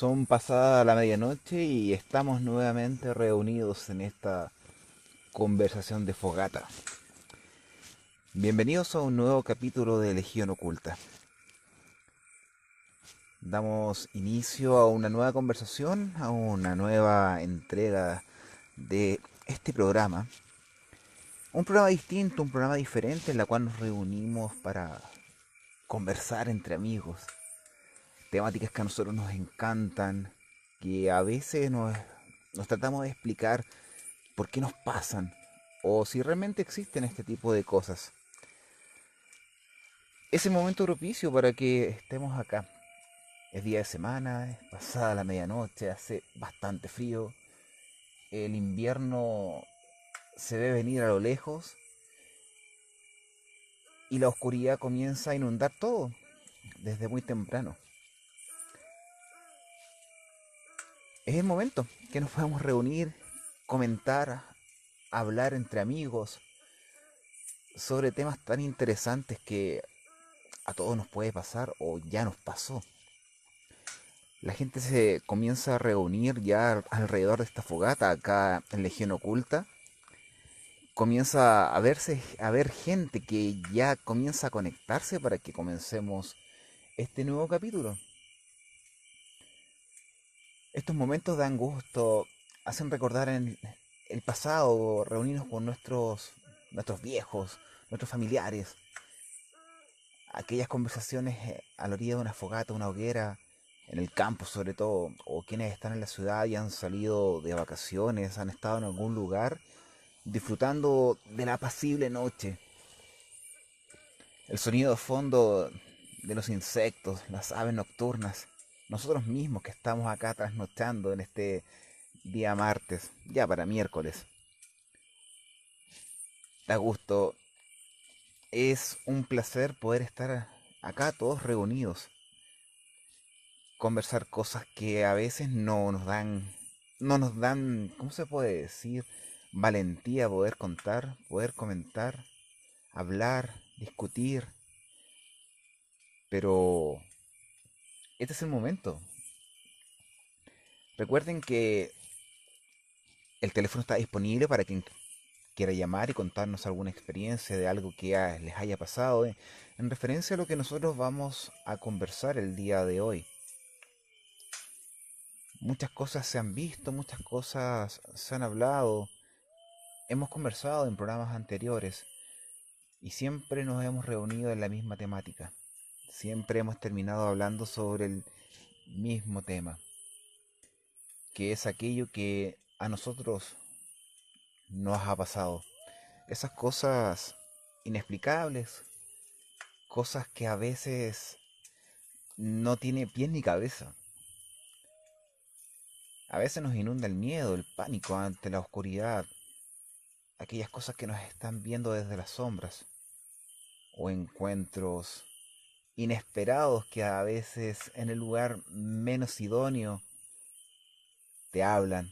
Son pasada la medianoche y estamos nuevamente reunidos en esta conversación de fogata. Bienvenidos a un nuevo capítulo de Legión Oculta. Damos inicio a una nueva conversación, a una nueva entrega de este programa. Un programa distinto, un programa diferente en la cual nos reunimos para conversar entre amigos. Temáticas que a nosotros nos encantan, que a veces nos tratamos de explicar por qué nos pasan o si realmente existen este tipo de cosas. Es el momento propicio para que estemos acá. Es día de semana, es pasada la medianoche, hace bastante frío. El invierno se ve venir a lo lejos y la oscuridad comienza a inundar todo desde muy temprano. Es el momento que nos podemos reunir, comentar, hablar entre amigos sobre temas tan interesantes que a todos nos puede pasar o ya nos pasó. La gente se comienza a reunir ya alrededor de esta fogata acá en Legión Oculta. Comienza a ver gente que ya comienza a conectarse para que comencemos este nuevo capítulo. Estos momentos dan gusto, hacen recordar en el pasado, reunirnos con nuestros viejos, nuestros familiares. Aquellas conversaciones a la orilla de una fogata, una hoguera, en el campo sobre todo, o quienes están en la ciudad y han salido de vacaciones, han estado en algún lugar disfrutando de la apacible noche. El sonido de fondo de los insectos, las aves nocturnas, nosotros mismos que estamos acá trasnochando en este día martes, ya para miércoles. Da gusto, es un placer poder estar acá todos reunidos, conversar cosas que a veces no nos dan, ¿cómo se puede decir? Valentía poder contar, poder comentar, hablar, discutir, pero este es el momento. Recuerden que el teléfono está disponible para quien quiera llamar y contarnos alguna experiencia de algo que les haya pasado en referencia a lo que nosotros vamos a conversar el día de hoy. Muchas cosas se han visto, muchas cosas se han hablado, hemos conversado en programas anteriores y siempre nos hemos reunido en la misma temática. Siempre hemos terminado hablando sobre el mismo tema, que es aquello que a nosotros nos ha pasado. Esas cosas inexplicables, cosas que a veces no tiene pies ni cabeza. A veces nos inunda el miedo, el pánico ante la oscuridad, aquellas cosas que nos están viendo desde las sombras, o encuentros inesperados que a veces en el lugar menos idóneo te hablan,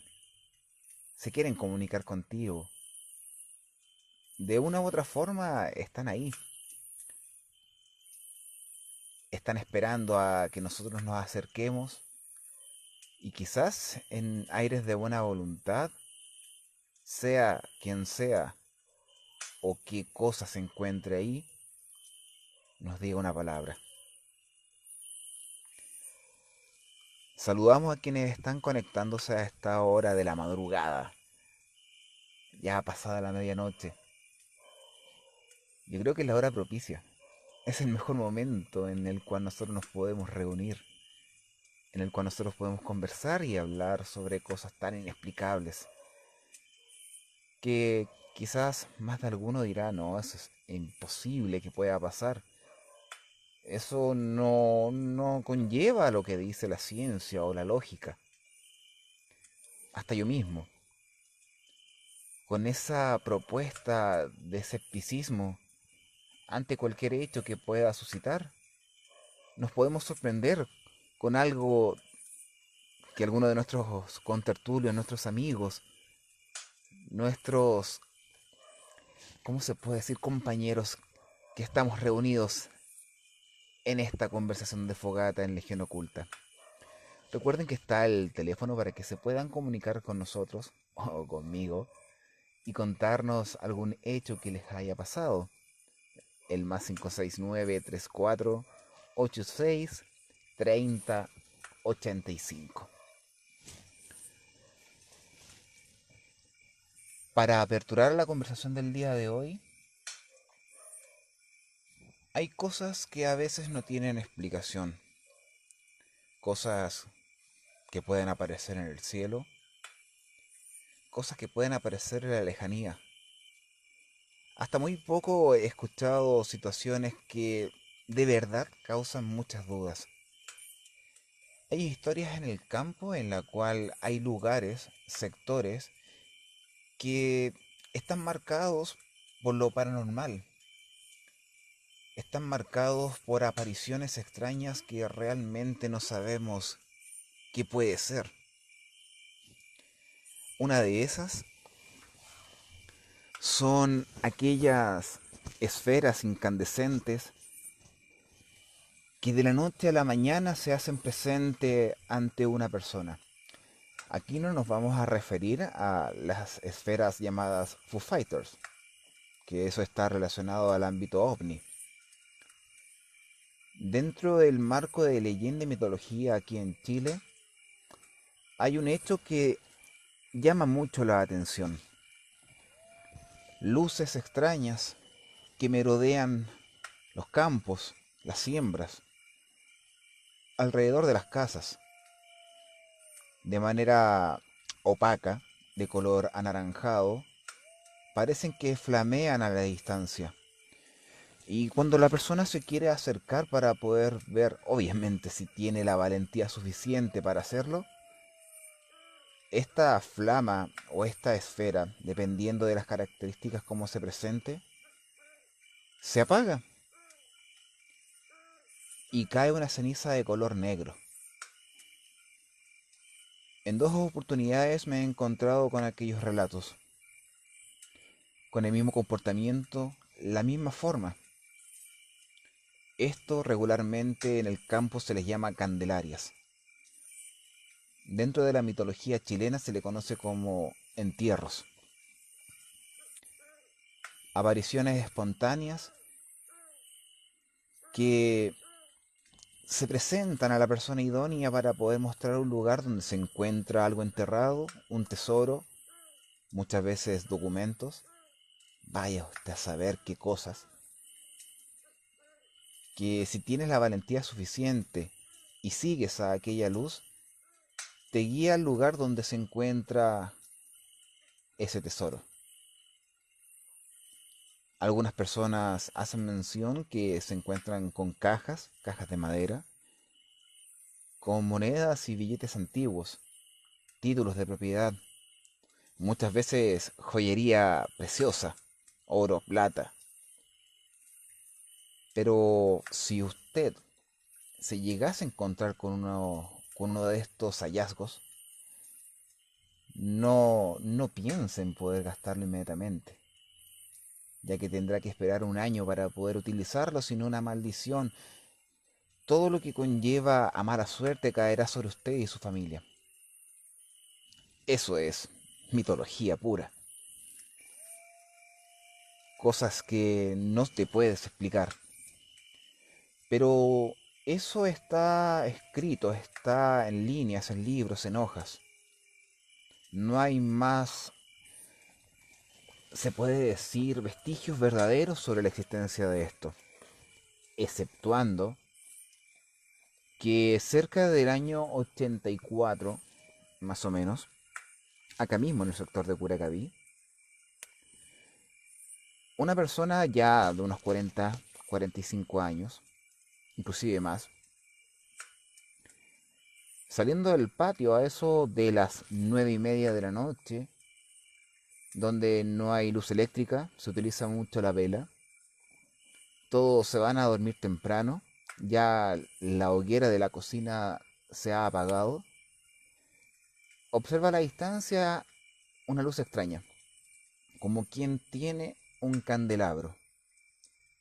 se quieren comunicar contigo. De una u otra forma están ahí, están esperando a que nosotros nos acerquemos y quizás en aires de buena voluntad, sea quien sea o qué cosa se encuentre ahí, nos diga una palabra. Saludamos a quienes están conectándose a esta hora de la madrugada, ya pasada la medianoche. Yo creo que es la hora propicia. Es el mejor momento en el cual nosotros nos podemos reunir, en el cual nosotros podemos conversar y hablar sobre cosas tan inexplicables que quizás más de alguno dirá, no, eso es imposible que pueda pasar. Eso no conlleva lo que dice la ciencia o la lógica. Hasta yo mismo, con esa propuesta de escepticismo ante cualquier hecho que pueda suscitar, nos podemos sorprender con algo que alguno de nuestros contertulios, nuestros amigos, nuestros, ¿cómo se puede decir? Compañeros que estamos reunidos en esta conversación de fogata en Legión Oculta. Recuerden que está el teléfono para que se puedan comunicar con nosotros o conmigo y contarnos algún hecho que les haya pasado. El más 569-3486-3085. Para aperturar la conversación del día de hoy, hay cosas que a veces no tienen explicación. Cosas que pueden aparecer en el cielo, cosas que pueden aparecer en la lejanía. Hasta muy poco he escuchado situaciones que de verdad causan muchas dudas. Hay historias en el campo en la cual hay lugares, sectores, que están marcados por lo paranormal. Están marcados por apariciones extrañas que realmente no sabemos qué puede ser. Una de esas son aquellas esferas incandescentes que de la noche a la mañana se hacen presente ante una persona. Aquí no nos vamos a referir a las esferas llamadas Foo Fighters, que eso está relacionado al ámbito ovni. Dentro del marco de leyenda y mitología aquí en Chile, hay un hecho que llama mucho la atención. Luces extrañas que merodean los campos, las siembras, alrededor de las casas, de manera opaca, de color anaranjado, parecen que flamean a la distancia. Y cuando la persona se quiere acercar para poder ver, obviamente si tiene la valentía suficiente para hacerlo, esta flama o esta esfera, dependiendo de las características como se presente, se apaga y cae una ceniza de color negro. En dos oportunidades me he encontrado con aquellos relatos, con el mismo comportamiento, la misma forma. Esto regularmente en el campo se les llama candelarias. Dentro de la mitología chilena se le conoce como entierros. Apariciones espontáneas que se presentan a la persona idónea para poder mostrar un lugar donde se encuentra algo enterrado, un tesoro, muchas veces documentos, vaya usted a saber qué cosas, que si tienes la valentía suficiente y sigues a aquella luz, te guía al lugar donde se encuentra ese tesoro. Algunas personas hacen mención que se encuentran con cajas, cajas de madera, con monedas y billetes antiguos, títulos de propiedad, muchas veces joyería preciosa, oro, plata. Pero si usted se llegase a encontrar con uno de estos hallazgos, no piense en poder gastarlo inmediatamente, ya que tendrá que esperar un año para poder utilizarlo, sino una maldición. Todo lo que conlleva a mala suerte caerá sobre usted y su familia. Eso es mitología pura. Cosas que no te puedes explicar. Pero eso está escrito, está en líneas, en libros, en hojas. No hay más, se puede decir, vestigios verdaderos sobre la existencia de esto. Exceptuando que cerca del año 84, más o menos, acá mismo en el sector de Curacaví, una persona ya de unos 40, 45 años, inclusive más, saliendo del patio a eso de las 9:30 de la noche, donde no hay luz eléctrica, se utiliza mucho la vela, todos se van a dormir temprano, ya la hoguera de la cocina se ha apagado, observa a la distancia una luz extraña, como quien tiene un candelabro,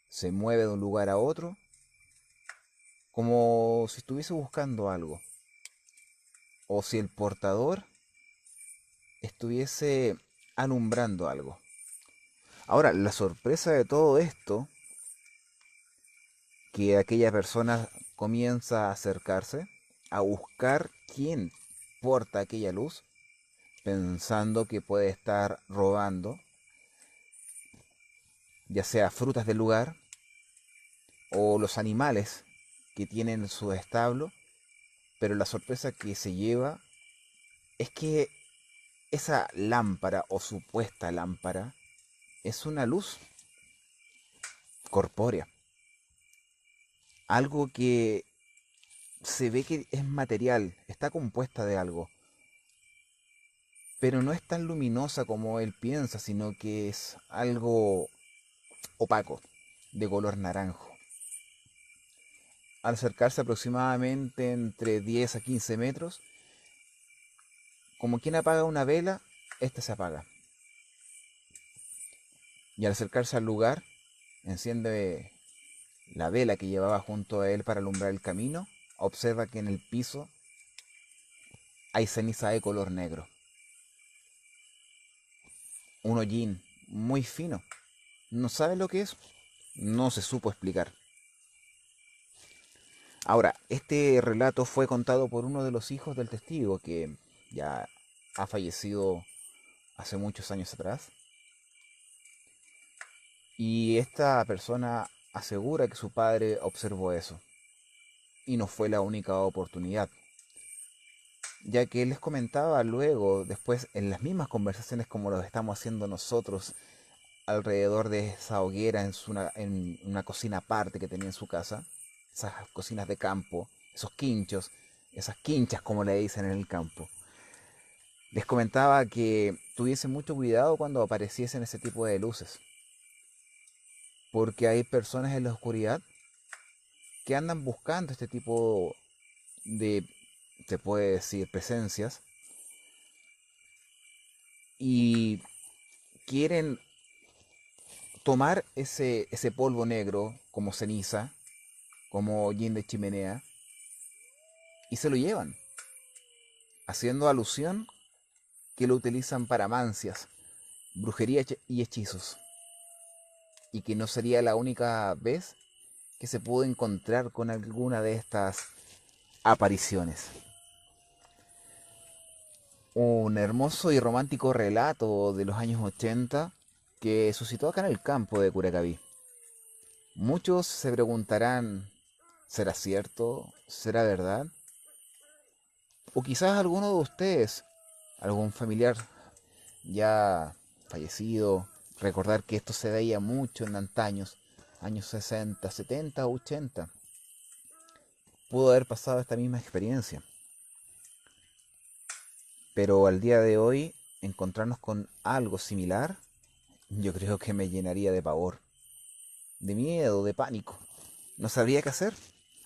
se mueve de un lugar a otro, como si estuviese buscando algo. o si el portador estuviese alumbrando algo. Ahora, la sorpresa de todo esto, que aquella persona comienza a acercarse, a buscar quién porta aquella luz, pensando que puede estar robando, ya sea frutas del lugar o los animales que tienen en su establo, pero la sorpresa que se lleva es que esa lámpara o supuesta lámpara es una luz corpórea, algo que se ve que es material, está compuesta de algo, pero no es tan luminosa como él piensa, sino que es algo opaco, de color naranjo. Al acercarse aproximadamente entre 10 a 15 metros, como quien apaga una vela, esta se apaga. Y al acercarse al lugar, enciende la vela que llevaba junto a él para alumbrar el camino, observa que en el piso hay ceniza de color negro. Un hollín muy fino. No sabe lo que es, no se supo explicar. Ahora, este relato fue contado por uno de los hijos del testigo, que ya ha fallecido hace muchos años atrás. Y esta persona asegura que su padre observó eso. Y no fue la única oportunidad, ya que él les comentaba luego, después, en las mismas conversaciones como lo estamos haciendo nosotros, alrededor de esa hoguera en una cocina aparte que tenía en su casa, esas cocinas de campo, esos quinchos, esas quinchas como le dicen en el campo. Les comentaba que tuviesen mucho cuidado cuando apareciesen ese tipo de luces, porque hay personas en la oscuridad que andan buscando este tipo de, se puede decir, presencias, y quieren tomar ese polvo negro como ceniza, como hollín de chimenea, y se lo llevan, haciendo alusión que lo utilizan para mancias, brujería y hechizos, y que no sería la única vez que se pudo encontrar con alguna de estas apariciones. Un hermoso y romántico relato de los años 80 que suscitó acá en el campo de Curacaví. Muchos se preguntarán, ¿será cierto? ¿Será verdad? O quizás alguno de ustedes, algún familiar ya fallecido, recordar que esto se veía mucho en antaños, años 60, 70 o 80, pudo haber pasado esta misma experiencia. Pero al día de hoy, encontrarnos con algo similar, yo creo que me llenaría de pavor, de miedo, de pánico. No sabría qué hacer,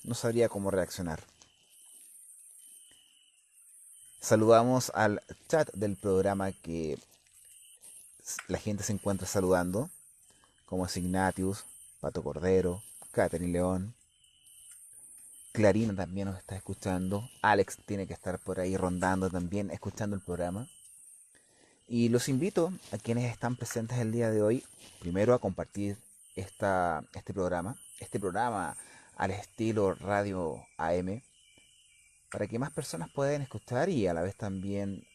no sabría cómo reaccionar. Saludamos al chat del programa que la gente se encuentra saludando, como es Ignatius, Pato Cordero, Catherine León, Clarina también nos está escuchando, Alex tiene que estar por ahí rondando también, escuchando el programa. Y los invito a quienes están presentes el día de hoy, primero a compartir este programa al estilo radio AM, para que más personas puedan escuchar y a la vez también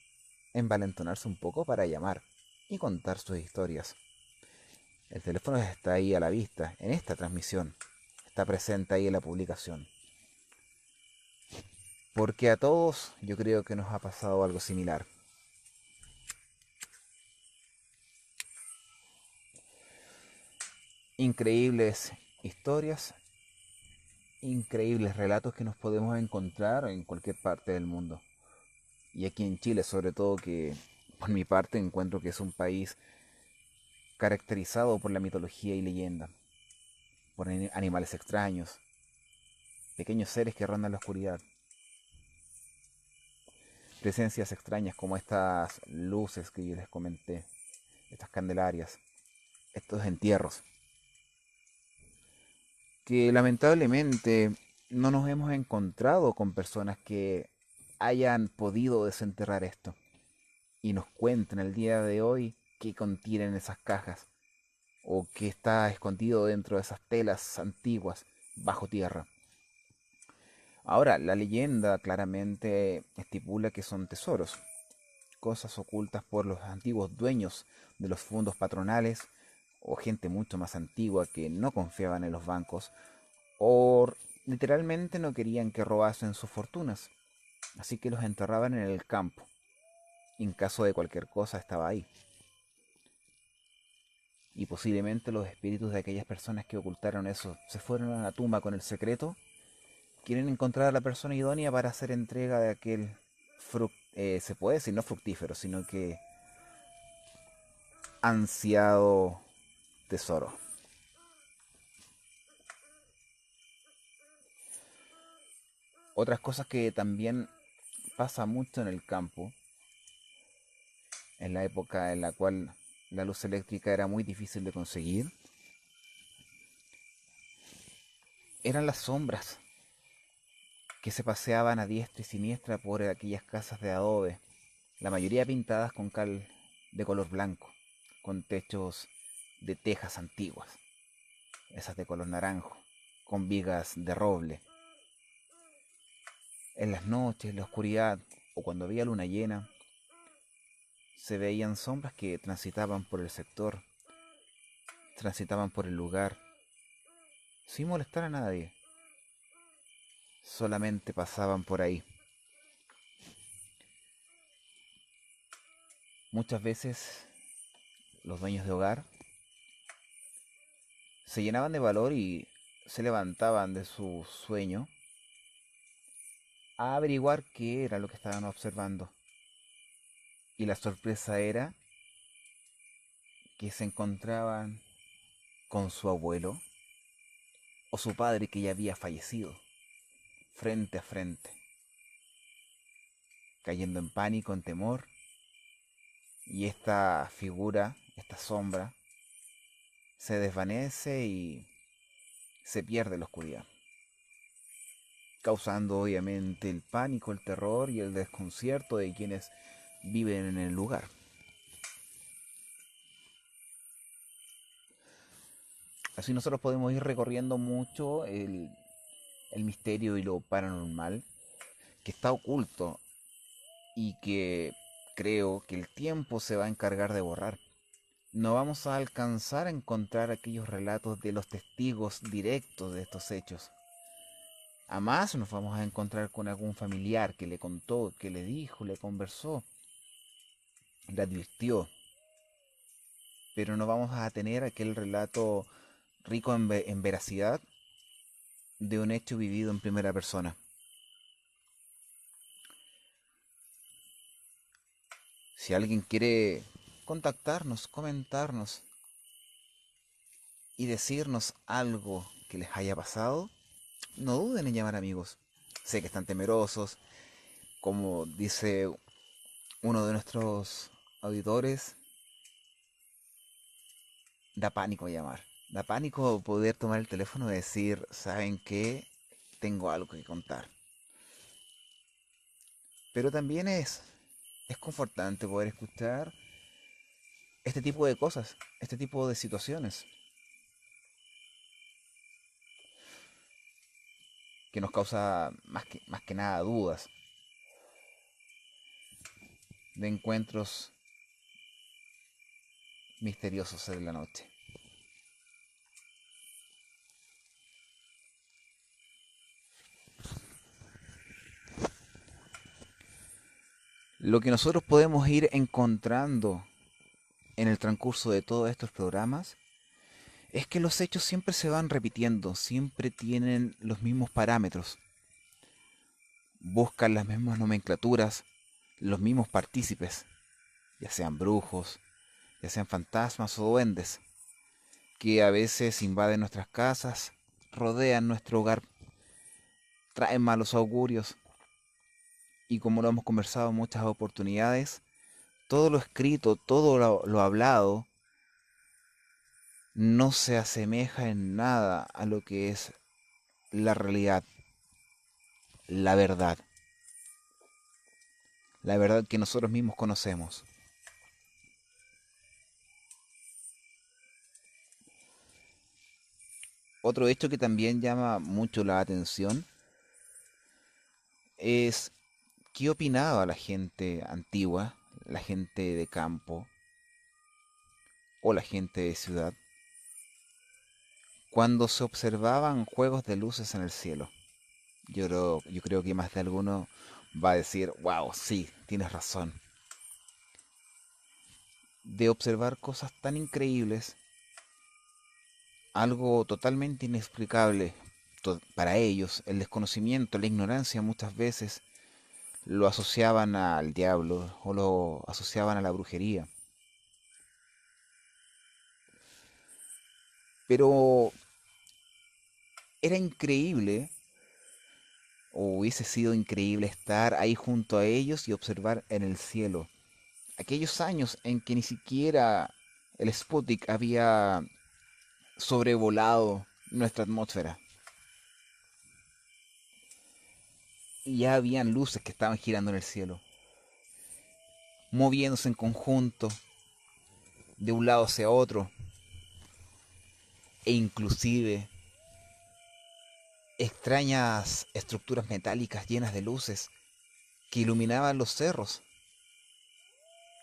envalentonarse un poco para llamar y contar sus historias. El teléfono está ahí a la vista, en esta transmisión, está presente ahí en la publicación. Porque a todos yo creo que nos ha pasado algo similar. Increíbles historias, increíbles relatos que nos podemos encontrar en cualquier parte del mundo. Y aquí en Chile, sobre todo, que por mi parte encuentro que es un país caracterizado por la mitología y leyenda, por animales extraños, pequeños seres que rondan la oscuridad, presencias extrañas como estas luces que yo les comenté, estas candelarias, estos entierros, que lamentablemente no nos hemos encontrado con personas que hayan podido desenterrar esto y nos cuenten el día de hoy qué contienen esas cajas o qué está escondido dentro de esas telas antiguas bajo tierra. Ahora, la leyenda claramente estipula que son tesoros, cosas ocultas por los antiguos dueños de los fondos patronales o gente mucho más antigua que no confiaban en los bancos o literalmente no querían que robasen sus fortunas, así que los enterraban en el campo y en caso de cualquier cosa estaba ahí. Y posiblemente los espíritus de aquellas personas que ocultaron eso se fueron a la tumba con el secreto, quieren encontrar a la persona idónea para hacer entrega de aquel se puede decir no fructífero, sino que ansiado tesoro. Otras cosas que también pasa mucho en el campo, en la época en la cual la luz eléctrica era muy difícil de conseguir, eran las sombras que se paseaban a diestra y siniestra por aquellas casas de adobe, la mayoría pintadas con cal de color blanco, con techos de tejas antiguas, esas de color naranjo, con vigas de roble. En las noches, en la oscuridad o cuando había luna llena, se veían sombras que transitaban por el sector, transitaban por el lugar, sin molestar a nadie, solamente pasaban por ahí. Muchas veces los dueños de hogar se llenaban de valor y se levantaban de su sueño a averiguar qué era lo que estaban observando. Y la sorpresa era que se encontraban con su abuelo o su padre que ya había fallecido, frente a frente, cayendo en pánico, en temor, y esta figura, esta sombra, se desvanece y se pierde en la oscuridad, causando obviamente el pánico, el terror y el desconcierto de quienes viven en el lugar. Así nosotros podemos ir recorriendo mucho el misterio y lo paranormal que está oculto y que creo que el tiempo se va a encargar de borrar. No vamos a alcanzar a encontrar aquellos relatos de los testigos directos de estos hechos. A más nos vamos a encontrar con algún familiar que le contó, que le dijo, le conversó, le advirtió. Pero no vamos a tener aquel relato rico en veracidad de un hecho vivido en primera persona. Si alguien quiere contactarnos, comentarnos y decirnos algo que les haya pasado, no duden en llamar amigos. Sé que están temerosos, como dice uno de nuestros auditores, da pánico llamar. Da pánico poder tomar el teléfono y decir, ¿saben qué? Tengo algo que contar. Pero también es confortante poder escuchar este tipo de cosas, este tipo de situaciones que nos causa más que nada dudas de encuentros misteriosos en la noche. Lo que nosotros podemos ir encontrando en el transcurso de todos estos programas es que los hechos siempre se van repitiendo, siempre tienen los mismos parámetros, buscan las mismas nomenclaturas, los mismos partícipes, ya sean brujos, ya sean fantasmas o duendes, que a veces invaden nuestras casas, rodean nuestro hogar, traen malos augurios y como lo hemos conversado en muchas oportunidades, todo lo escrito, todo lo hablado, no se asemeja en nada a lo que es la realidad, la verdad. la verdad que nosotros mismos conocemos. Otro hecho que también llama mucho la atención es qué opinaba la gente antigua, la gente de campo o la gente de ciudad, cuando se observaban juegos de luces en el cielo. Yo creo que más de alguno va a decir, wow, sí, tienes razón. De observar cosas tan increíbles, algo totalmente inexplicable para ellos, el desconocimiento, la ignorancia muchas veces lo asociaban al diablo o lo asociaban a la brujería. Pero era increíble, o hubiese sido increíble estar ahí junto a ellos y observar en el cielo. Aquellos años en que ni siquiera el Sputnik había sobrevolado nuestra atmósfera. Y ya habían luces que estaban girando en el cielo, moviéndose en conjunto, de un lado hacia otro, e inclusive extrañas estructuras metálicas llenas de luces que iluminaban los cerros,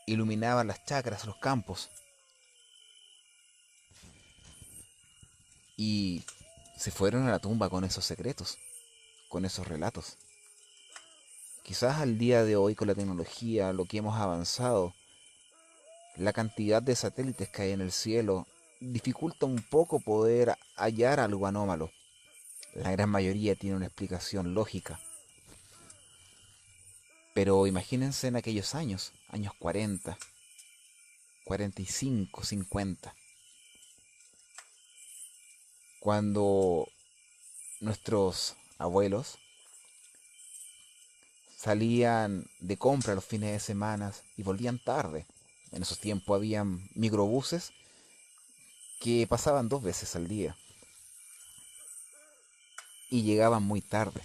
iluminaban las chacras, los campos, y se fueron a la tumba con esos secretos, con esos relatos. Quizás al día de hoy con la tecnología, lo que hemos avanzado, la cantidad de satélites que hay en el cielo dificulta un poco poder hallar algo anómalo. La gran mayoría tiene una explicación lógica. Pero imagínense en aquellos años, años 40, 45, 50, cuando nuestros abuelos salían de compra los fines de semana y volvían tarde. En esos tiempos habían microbuses que pasaban 2 veces al día y llegaban muy tarde.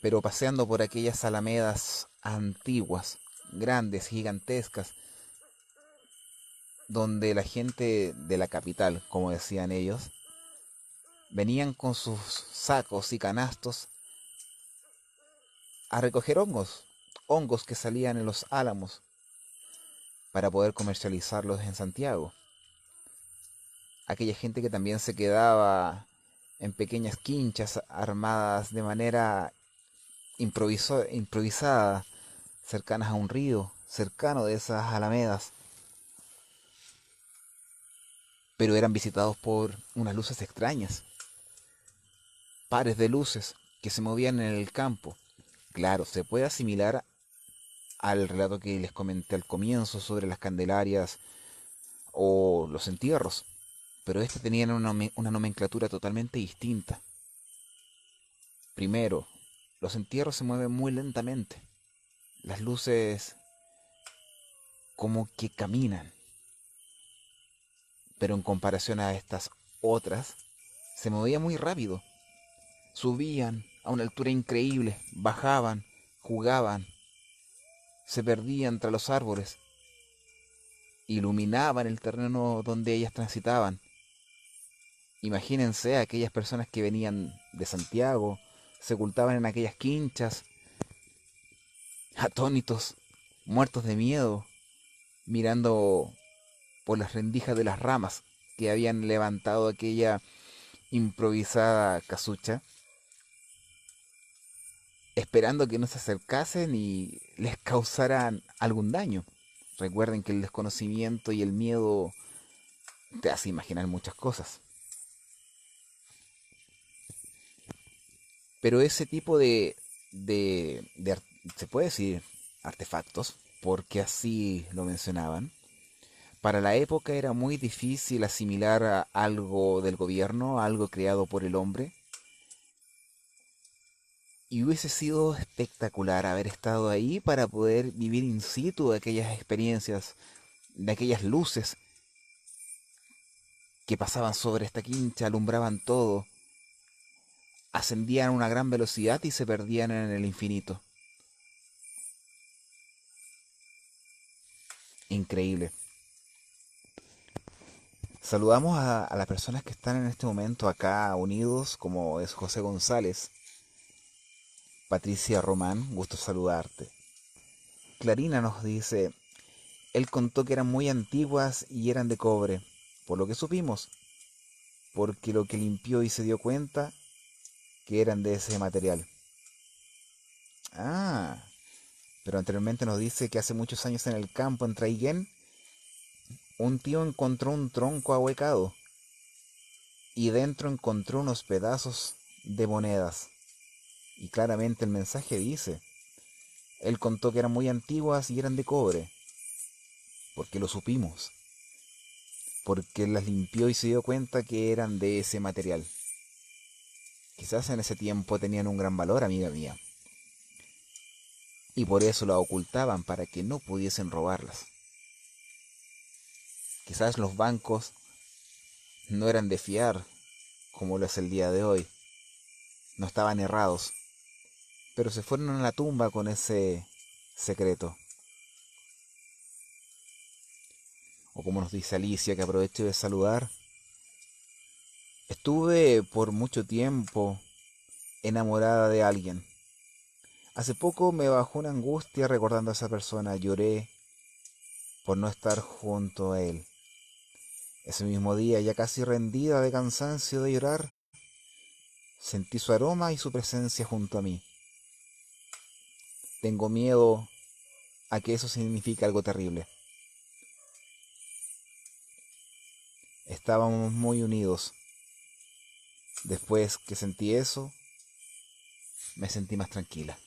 Pero paseando por aquellas alamedas antiguas, grandes, gigantescas, donde la gente de la capital, como decían ellos, venían con sus sacos y canastos a recoger hongos, hongos que salían en los álamos para poder comercializarlos en Santiago. Aquella gente que también se quedaba en pequeñas quinchas armadas de manera improvisada, cercanas a un río, cercano de esas alamedas, pero eran visitados por unas luces extrañas, pares de luces que se movían en el campo. Claro, se puede asimilar al relato que les comenté al comienzo sobre las candelarias o los entierros, pero estos tenían una nomenclatura totalmente distinta. Primero, los entierros se mueven muy lentamente, las luces como que caminan, pero en comparación a estas otras, se movía muy rápido. Subían a una altura increíble, bajaban, jugaban, se perdían entre los árboles, iluminaban el terreno donde ellas transitaban. Imagínense a aquellas personas que venían de Santiago, se ocultaban en aquellas quinchas, atónitos, muertos de miedo, mirando por las rendijas de las ramas que habían levantado aquella improvisada casucha, esperando que no se acercasen y les causaran algún daño. Recuerden que el desconocimiento y el miedo te hace imaginar muchas cosas. Pero ese tipo se puede decir artefactos, porque así lo mencionaban, para la época era muy difícil asimilar a algo del gobierno, algo creado por el hombre, y hubiese sido espectacular haber estado ahí para poder vivir in situ aquellas experiencias, de aquellas luces que pasaban sobre esta quincha, alumbraban todo, ascendían a una gran velocidad y se perdían en el infinito. Increíble. Saludamos a las personas que están en este momento acá unidos, como es José González, Patricia Román, gusto saludarte. Clarina nos dice, él contó que eran muy antiguas y eran de cobre, por lo que supimos, porque lo que limpió y se dio cuenta que eran de ese material. Ah, pero anteriormente nos dice que hace muchos años en el campo en Traiguén, un tío encontró un tronco ahuecado y dentro encontró unos pedazos de monedas. Y claramente el mensaje dice, él contó que eran muy antiguas y eran de cobre, porque lo supimos, porque las limpió y se dio cuenta que eran de ese material. Quizás en ese tiempo tenían un gran valor, amiga mía, y por eso la ocultaban para que no pudiesen robarlas. Quizás los bancos no eran de fiar, como lo es el día de hoy, no estaban errados, pero se fueron a la tumba con ese secreto. O como nos dice Alicia, que aprovecho de saludar, estuve por mucho tiempo enamorada de alguien. Hace poco me bajó una angustia recordando a esa persona, lloré por no estar junto a él. Ese mismo día, ya casi rendida de cansancio de llorar, sentí su aroma y su presencia junto a mí. Tengo miedo a que eso signifique algo terrible. Estábamos muy unidos. Después que sentí eso, me sentí más tranquila.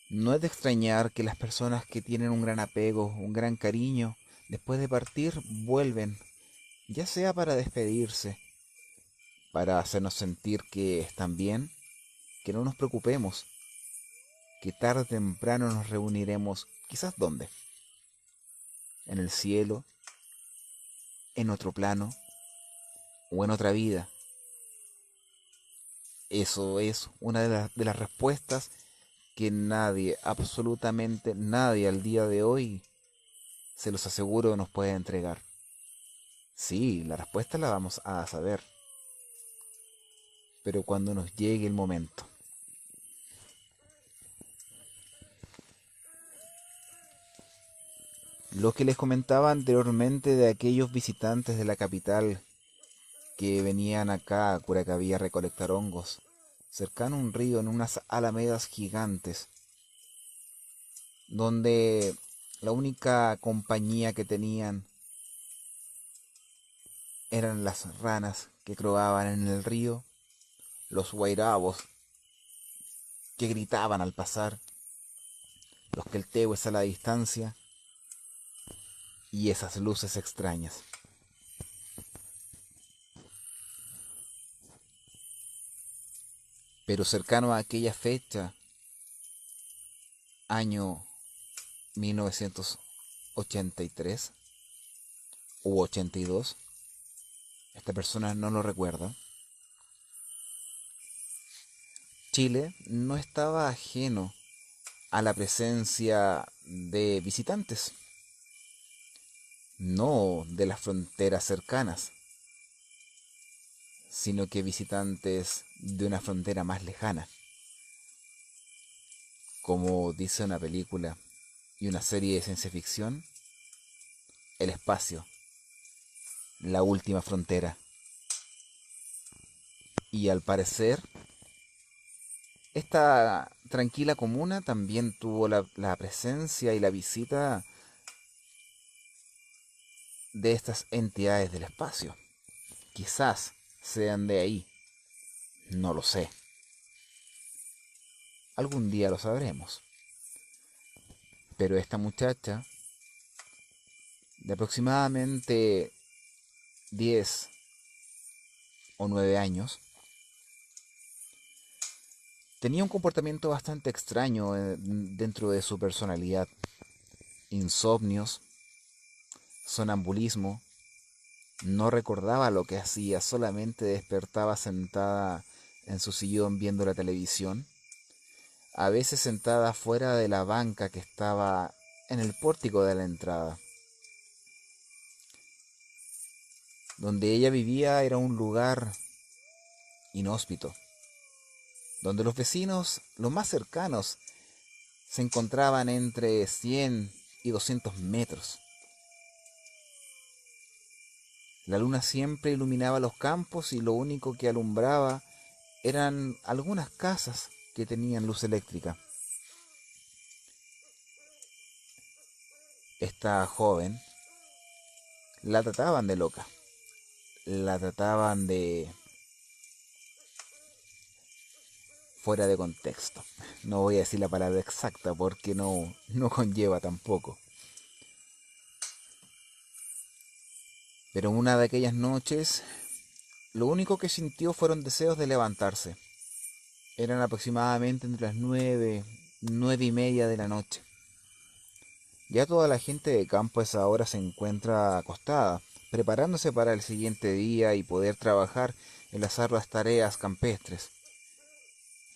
No es de extrañar que las personas que tienen un gran apego, un gran cariño, después de partir vuelven, ya sea para despedirse, para hacernos sentir que están bien, que no nos preocupemos, que tarde o temprano nos reuniremos, quizás dónde, en el cielo, en otro plano o en otra vida. Eso es una de las respuestas que nadie, absolutamente nadie al día de hoy, se los aseguro, nos puede entregar. Sí, la respuesta la vamos a saber, pero cuando nos llegue el momento. Lo que les comentaba anteriormente de aquellos visitantes de la capital que venían acá a Curacaví a recolectar hongos, cercano a un río en unas alamedas gigantes, donde la única compañía que tenían eran las ranas que croaban en el río, los guairabos que gritaban al pasar, los queltehues a la distancia y esas luces extrañas. Pero cercano a aquella fecha, año 1983 u 82, esta persona no lo recuerda, Chile no estaba ajeno a la presencia de visitantes, no de las fronteras cercanas, sino que visitantes de una frontera más lejana, como dice una película y una serie de ciencia ficción, el espacio, la última frontera. Y al parecer, esta tranquila comuna también tuvo la presencia y la visita de estas entidades del espacio. Quizás sean de ahí, no lo sé. Algún día lo sabremos. Pero esta muchacha, de aproximadamente 10 o 9 años, tenía un comportamiento bastante extraño dentro de su personalidad. Insomnios, sonambulismo, no recordaba lo que hacía, solamente despertaba sentada en su sillón viendo la televisión. a veces sentada fuera de la banca que estaba en el pórtico de la entrada. Donde ella vivía era un lugar inhóspito, donde los vecinos, los más cercanos, se encontraban entre 100 y 200 metros. La luna siempre iluminaba los campos y lo único que alumbraba eran algunas casas que tenían luz eléctrica. Esta joven la trataban de loca, la trataban de fuera de contexto. No voy a decir la palabra exacta porque no conlleva tampoco. Pero una de aquellas noches, lo único que sintió fueron deseos de levantarse. Eran aproximadamente entre las 9:30 de la noche. Ya toda la gente de campo a esa hora se encuentra acostada, preparándose para el siguiente día y poder trabajar en las arduas tareas campestres,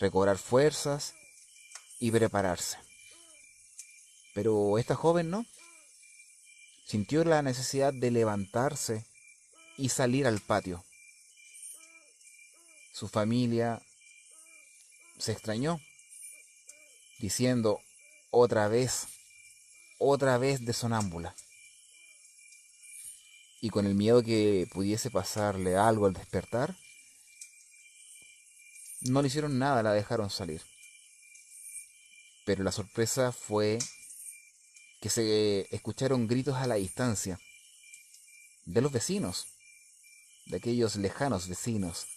recobrar fuerzas y prepararse. Pero esta joven no, sintió la necesidad de levantarse y salir al patio. Su familia se extrañó, diciendo otra vez de sonámbula. Y con el miedo que pudiese pasarle algo al despertar, no le hicieron nada, la dejaron salir. Pero la sorpresa fue que se escucharon gritos a la distancia de los vecinos, de aquellos lejanos vecinos,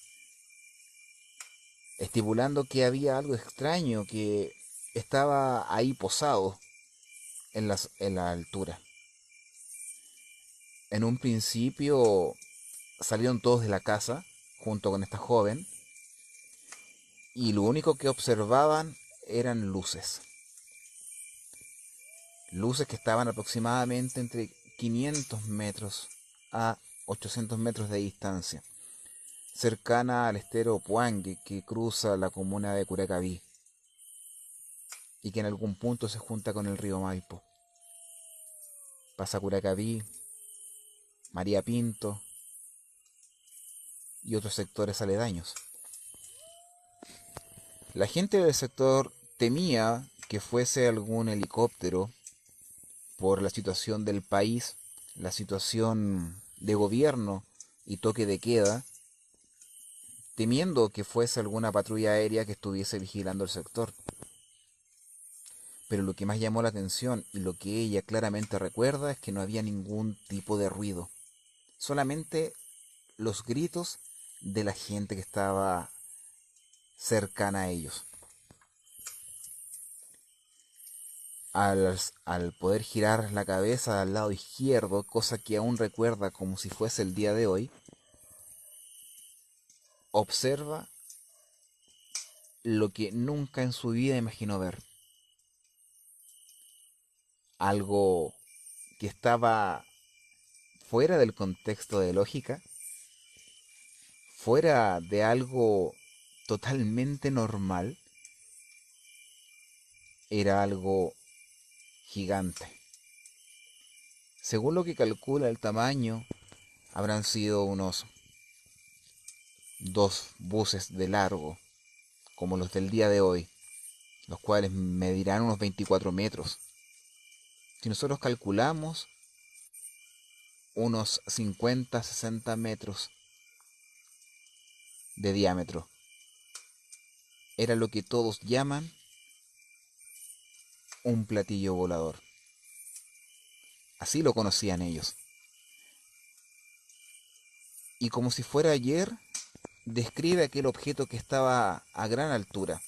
estipulando que había algo extraño que estaba ahí posado en la altura. En un principio salieron todos de la casa junto con esta joven y lo único que observaban eran luces. Luces que estaban aproximadamente entre 500 metros a 800 metros de distancia, cercana al estero Puangue que cruza la comuna de Curacaví y que en algún punto se junta con el río Maipo. Pasa Curacaví, María Pinto y otros sectores aledaños. La gente del sector temía que fuese algún helicóptero por la situación del país, la situación de gobierno y toque de queda, temiendo que fuese alguna patrulla aérea que estuviese vigilando el sector. Pero lo que más llamó la atención y lo que ella claramente recuerda es que no había ningún tipo de ruido, solamente los gritos de la gente que estaba cercana a ellos. Al poder girar la cabeza al lado izquierdo, cosa que aún recuerda como si fuese el día de hoy, observa lo que nunca en su vida imaginó ver. Algo que estaba fuera del contexto de lógica, fuera de algo totalmente normal, era algo gigante. Según lo que calcula el tamaño, habrán sido unos 2 buses de largo, como los del día de hoy, los cuales medirán unos 24 metros. Si nosotros calculamos unos 50-60 metros de diámetro, era lo que todos llaman un platillo volador. Así lo conocían ellos. Y como si fuera ayer, describe aquel objeto que estaba a gran altura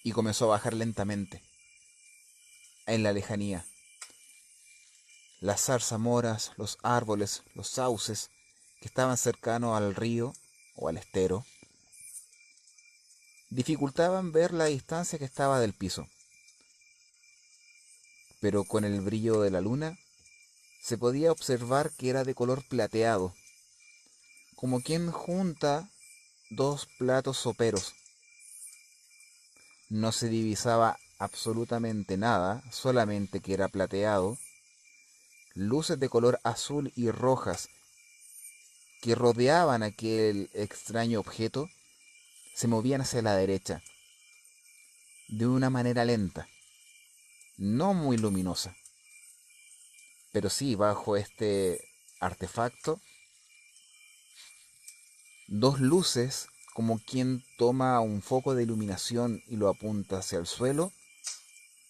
y comenzó a bajar lentamente en la lejanía. Las zarzamoras, los árboles, los sauces que estaban cercanos al río o al estero dificultaban ver la distancia que estaba del piso. Pero con el brillo de la luna se podía observar que era de color plateado, como quien junta dos platos soperos. No se divisaba absolutamente nada, solamente que era plateado. Luces de color azul y rojas que rodeaban aquel extraño objeto se movían hacia la derecha, de una manera lenta, no muy luminosa, pero sí bajo este artefacto, dos luces, como quien toma un foco de iluminación y lo apunta hacia el suelo,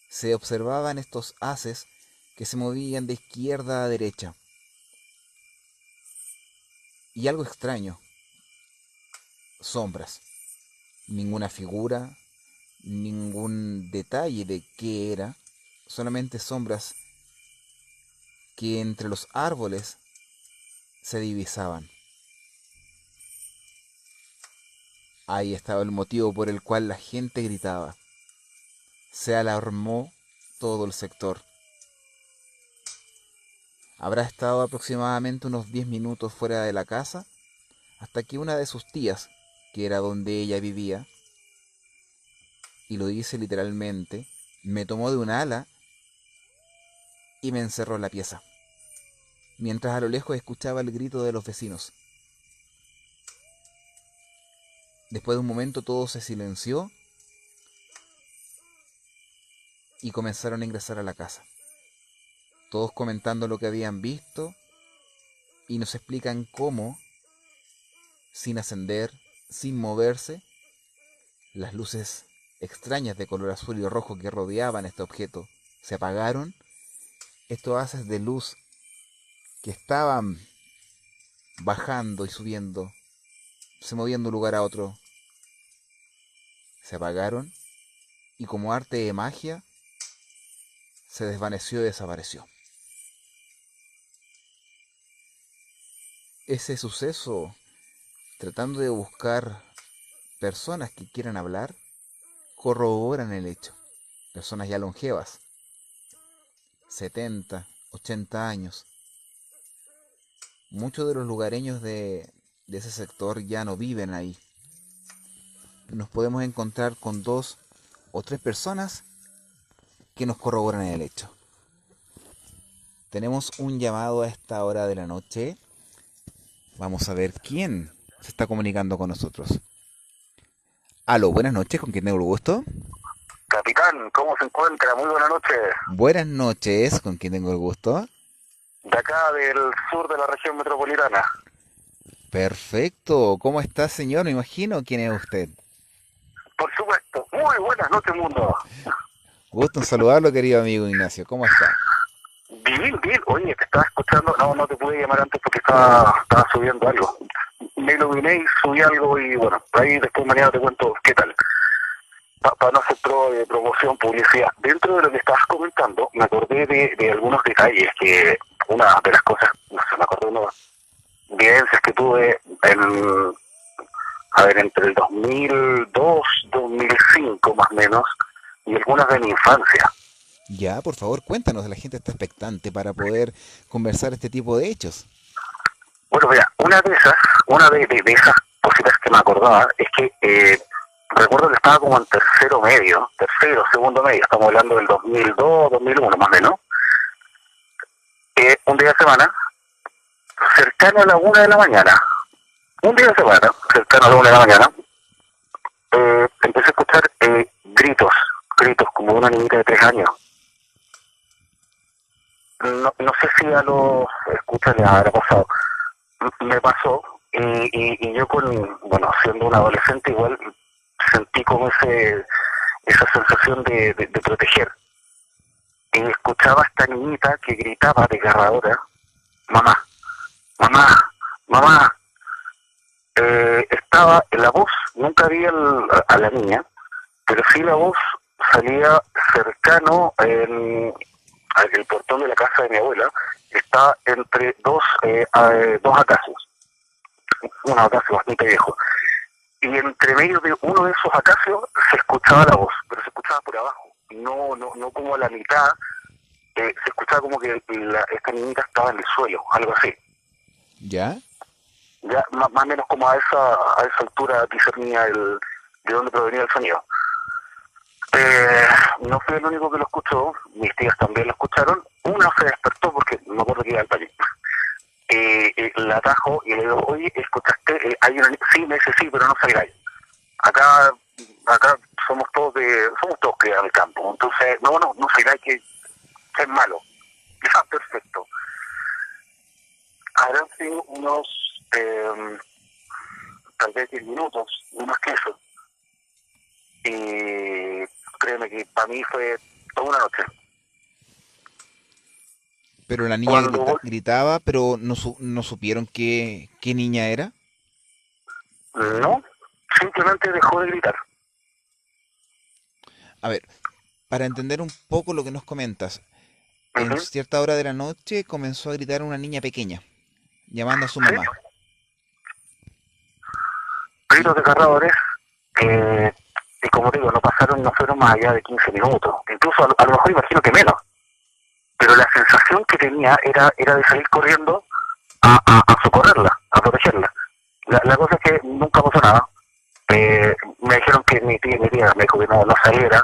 se observaban estos haces que se movían de izquierda a derecha. Y algo extraño, sombras, ninguna figura, ningún detalle de qué era, solamente sombras que entre los árboles se divisaban. Ahí estaba el motivo por el cual la gente gritaba. Se alarmó todo el sector. Habrá estado aproximadamente unos 10 minutos fuera de la casa, hasta que una de sus tías, que era donde ella vivía, y lo dice literalmente, me tomó de un ala y me encerró en la pieza, mientras a lo lejos escuchaba el grito de los vecinos. Después de un momento todo se silenció y comenzaron a ingresar a la casa, todos comentando lo que habían visto y nos explican cómo, sin ascender, sin moverse, las luces extrañas de color azul y rojo que rodeaban este objeto se apagaron. Estos haces de luz que estaban bajando y subiendo, se movían de un lugar a otro, se apagaron y como arte de magia se desvaneció y desapareció. Ese suceso, tratando de buscar personas que quieran hablar, corroboran el hecho. Personas ya longevas, 70, 80 años. Muchos de los lugareños de ese sector ya no viven ahí. Nos podemos encontrar con 2 o 3 personas que nos corroboran el hecho. Tenemos un llamado a esta hora de la noche. Vamos a ver quién se está comunicando con nosotros. Aló, buenas noches, ¿con quién tengo el gusto? Capitán, ¿cómo se encuentra? Muy buenas noches. Buenas noches, ¿con quién tengo el gusto? De acá del sur de la región metropolitana. Perfecto, ¿cómo está, señor? Me imagino quién es usted. Por supuesto. Muy buenas noches, mundo. Gusto en saludarlo, querido amigo Ignacio, ¿cómo está? Bien, bien. Oye, te estaba escuchando. No te pude llamar antes porque estaba subiendo algo. Me iluminé y subí algo y bueno, ahí después mañana te cuento qué tal. Para no hacer promoción, publicidad. Dentro de lo que estabas comentando, me acordé de algunos detalles que una de las cosas, no sé, me acordé de unas vivencias que tuve entre el 2002, 2005 más o menos, y algunas de mi infancia. Ya, por favor, cuéntanos, la gente está expectante para poder conversar este tipo de hechos. Bueno, mira, una de esas cositas que me acordaba es que recuerdo que estaba como en tercero, segundo medio, estamos hablando del 2002, 2001 más o menos, un día de semana, cercano a la 1 de la mañana, un día de semana, cercano a la 1 de la mañana, empecé a escuchar gritos como de una niñita de 3 años. No sé si a los escuchas les habrá pasado. Me pasó y yo bueno, siendo un adolescente igual sentí como esa sensación de proteger. Y escuchaba a esta niñita que gritaba desgarradora, mamá, mamá, mamá. Estaba en la voz, nunca vi a la niña, pero sí la voz salía cercano el portón de la casa de mi abuela, está entre dos acacios, un acacio bastante viejo. Y entre medio de uno de esos acacios se escuchaba la voz, pero se escuchaba por abajo, no como a la mitad, se escuchaba como que esta niñita estaba en el suelo, algo así. ¿Ya? Ya más o menos como a esa altura discernía de dónde provenía el sonido. Eh, no fui el único que lo escuchó, mis tías también lo escucharon. Una se despertó porque me acuerdo que iba al baño. La atajo y le digo, oye, ¿escuchaste? Hay una... Sí, me dice, sí, pero no salgáis. Acá, acá somos todos criados en el campo. Entonces, no salgáis que es malo. Ya, perfecto. Habrán sido unos, tal vez 10 minutos, no más que eso. Y créeme que para mí fue toda una noche. Pero la niña Cuando vol- gritaba, pero no supieron qué niña era. no, simplemente dejó de gritar. A ver, para entender un poco lo que nos comentas, en Ujú. cierta hora de la noche comenzó a gritar una niña pequeña, llamando a su Sí, mamá. Y gritos desgarradores. Eh, y como digo, no fueron más allá de 15 minutos. Incluso a lo mejor imagino que menos. Pero la sensación que tenía era de salir corriendo a socorrerla, a protegerla. La cosa es que nunca pasó nada. Me dijeron que mi tía me dijo que no saliera.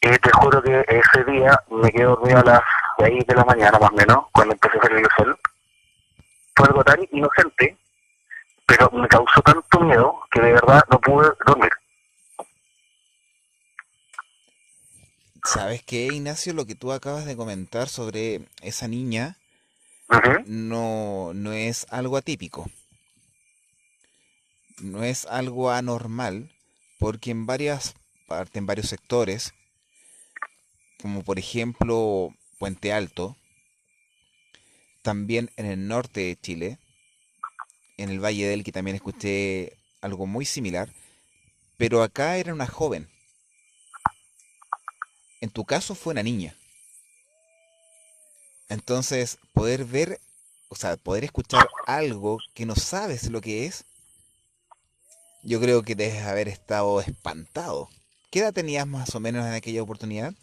Te juro que ese día me quedé dormido a las 6 de la mañana más o menos, cuando empecé a salir el sol. Fue algo tan inocente, pero me causó tanto miedo que de verdad no pude dormir. ¿sabes qué, Ignacio? Lo que tú acabas de comentar sobre esa niña Ujú. no es algo atípico, no es algo anormal, porque en varias partes, en varios sectores, como por ejemplo Puente Alto, también en el norte de Chile, en el Valle del que también escuché algo muy similar, pero acá era una joven. En tu caso fue una niña. Entonces, poder ver, o sea, poder escuchar algo que no sabes lo que es, yo creo que debes haber estado espantado. ¿Qué edad tenías más o menos en aquella oportunidad?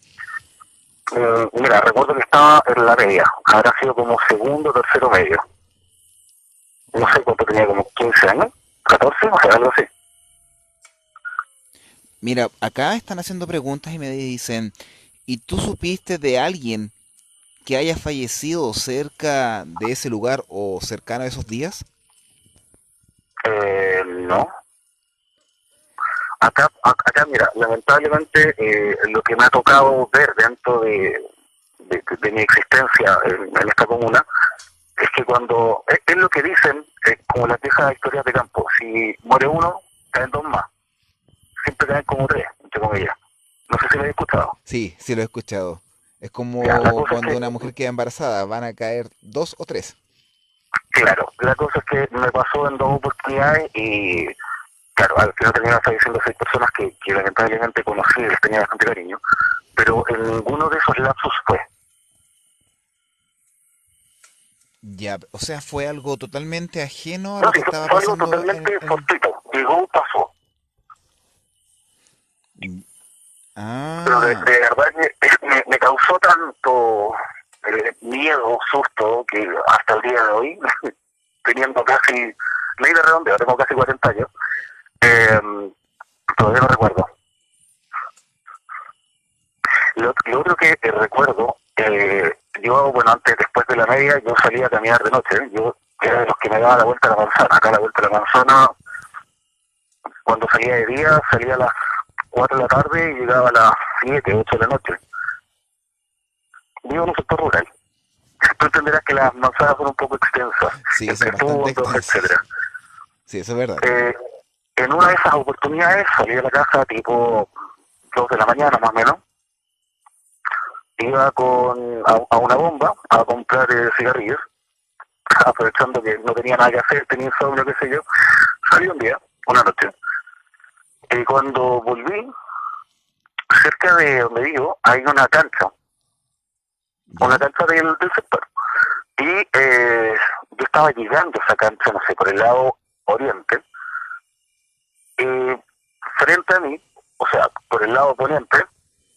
Mira, recuerdo que estaba en la media, habrá sido como segundo, tercero medio. No sé Wow. cuánto tenía, como 15 años, 14, o sea, algo así. Mira, acá están haciendo preguntas y me dicen, ¿y tú supiste de alguien que haya fallecido cerca de ese lugar o cercano a esos días? No. Acá, mira, lamentablemente lo que me ha tocado ver dentro de mi existencia en esta comuna es que cuando, es lo que dicen, como las viejas historias de campo, si muere uno, caen dos más, siempre caen como tres, entre comillas. No sé si lo he escuchado. Sí, sí lo he escuchado. Es Ya, la como cosa es cuando que, una mujer queda embarazada, van a caer dos o tres. claro, la cosa es que me pasó en dos oportunidades y, claro, al final terminaron falleciendo seis personas que lamentablemente conocí y les tenía bastante cariño, pero en ninguno de esos lapsos fue. Ya, o sea, fue algo totalmente ajeno a No, lo sí, que estaba fue algo pasando totalmente fortuito. Llegó, pasó. Pero Ah, de verdad que me causó tanto miedo, susto, que hasta el día de hoy, teniendo casi, ley de redondeo, tengo casi 40 años, eh, todavía no recuerdo. Lo otro que recuerdo, yo, bueno, antes, después de la media, yo salía a caminar de noche. Yo era de los que me daba la vuelta a la manzana. Acá la vuelta a la manzana, cuando salía de día, salía a las 4 de la tarde y llegaba a las 7 8 de la noche. Vivo en un sector rural. Tú entenderás que las manzanas son un poco extensas, sí, son entre bastante fundos, extensas. etcétera. Sí, eso es verdad. Eh, en una de esas oportunidades salí de la casa tipo 2 de la mañana más o menos. Iba a una bomba a comprar cigarrillos, aprovechando que no tenía nada que hacer, tenía insomnio, qué sé yo. Salí un día, una noche. Y cuando volví, cerca de donde vivo, hay una ¿Ya? cancha del sector. Y yo estaba llegando a esa cancha, no sé, por el lado oriente, y frente a mí, o sea, por el lado poniente,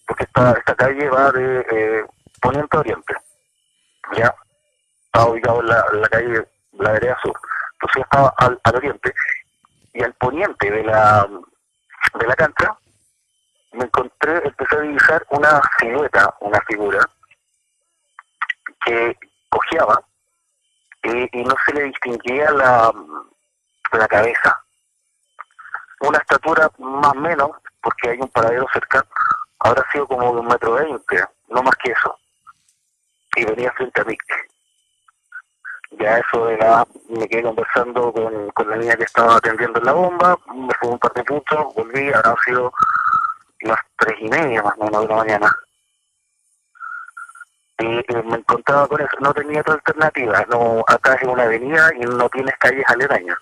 porque esta calle va de poniente a oriente, ya estaba Sí. ubicado en la calle, la vereda sur. Entonces yo estaba al oriente, y al poniente de la cancha me encontré, empecé a divisar una silueta, una figura, que cojeaba y no se le distinguía la cabeza. Una estatura más o menos, porque hay un paradero cerca, habrá sido como de 1,20 m, no más que eso. Y venía frente a mí. Ya eso de me quedé conversando con la niña que estaba atendiendo en la bomba, me fui un par de puntos, volví, habrán sido las 3:30 más o menos de la mañana. Y me encontraba con eso, no tenía otra alternativa, no, acá es una avenida y no tienes calles aledañas.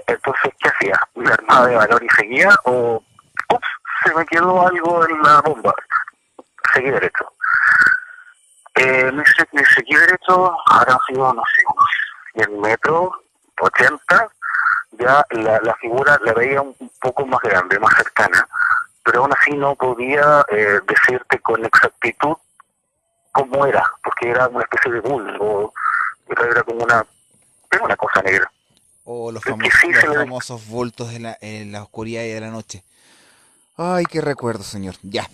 Entonces, ¿qué hacía? ¿Me armaba de valor y seguía? ¿O, ups, se me quedó algo en la bomba? Seguí derecho. Me seguí derecho, habrán sido, no sé, unos 100 metros, 80, ya la figura la veía un poco más grande, más cercana, pero aún así no podía decirte con exactitud cómo era, porque era una especie de bulbo, era como una cosa negra. O los Es que sí los se le... famosos bultos en la oscuridad y de la noche. Ay, qué recuerdo, señor. Ya.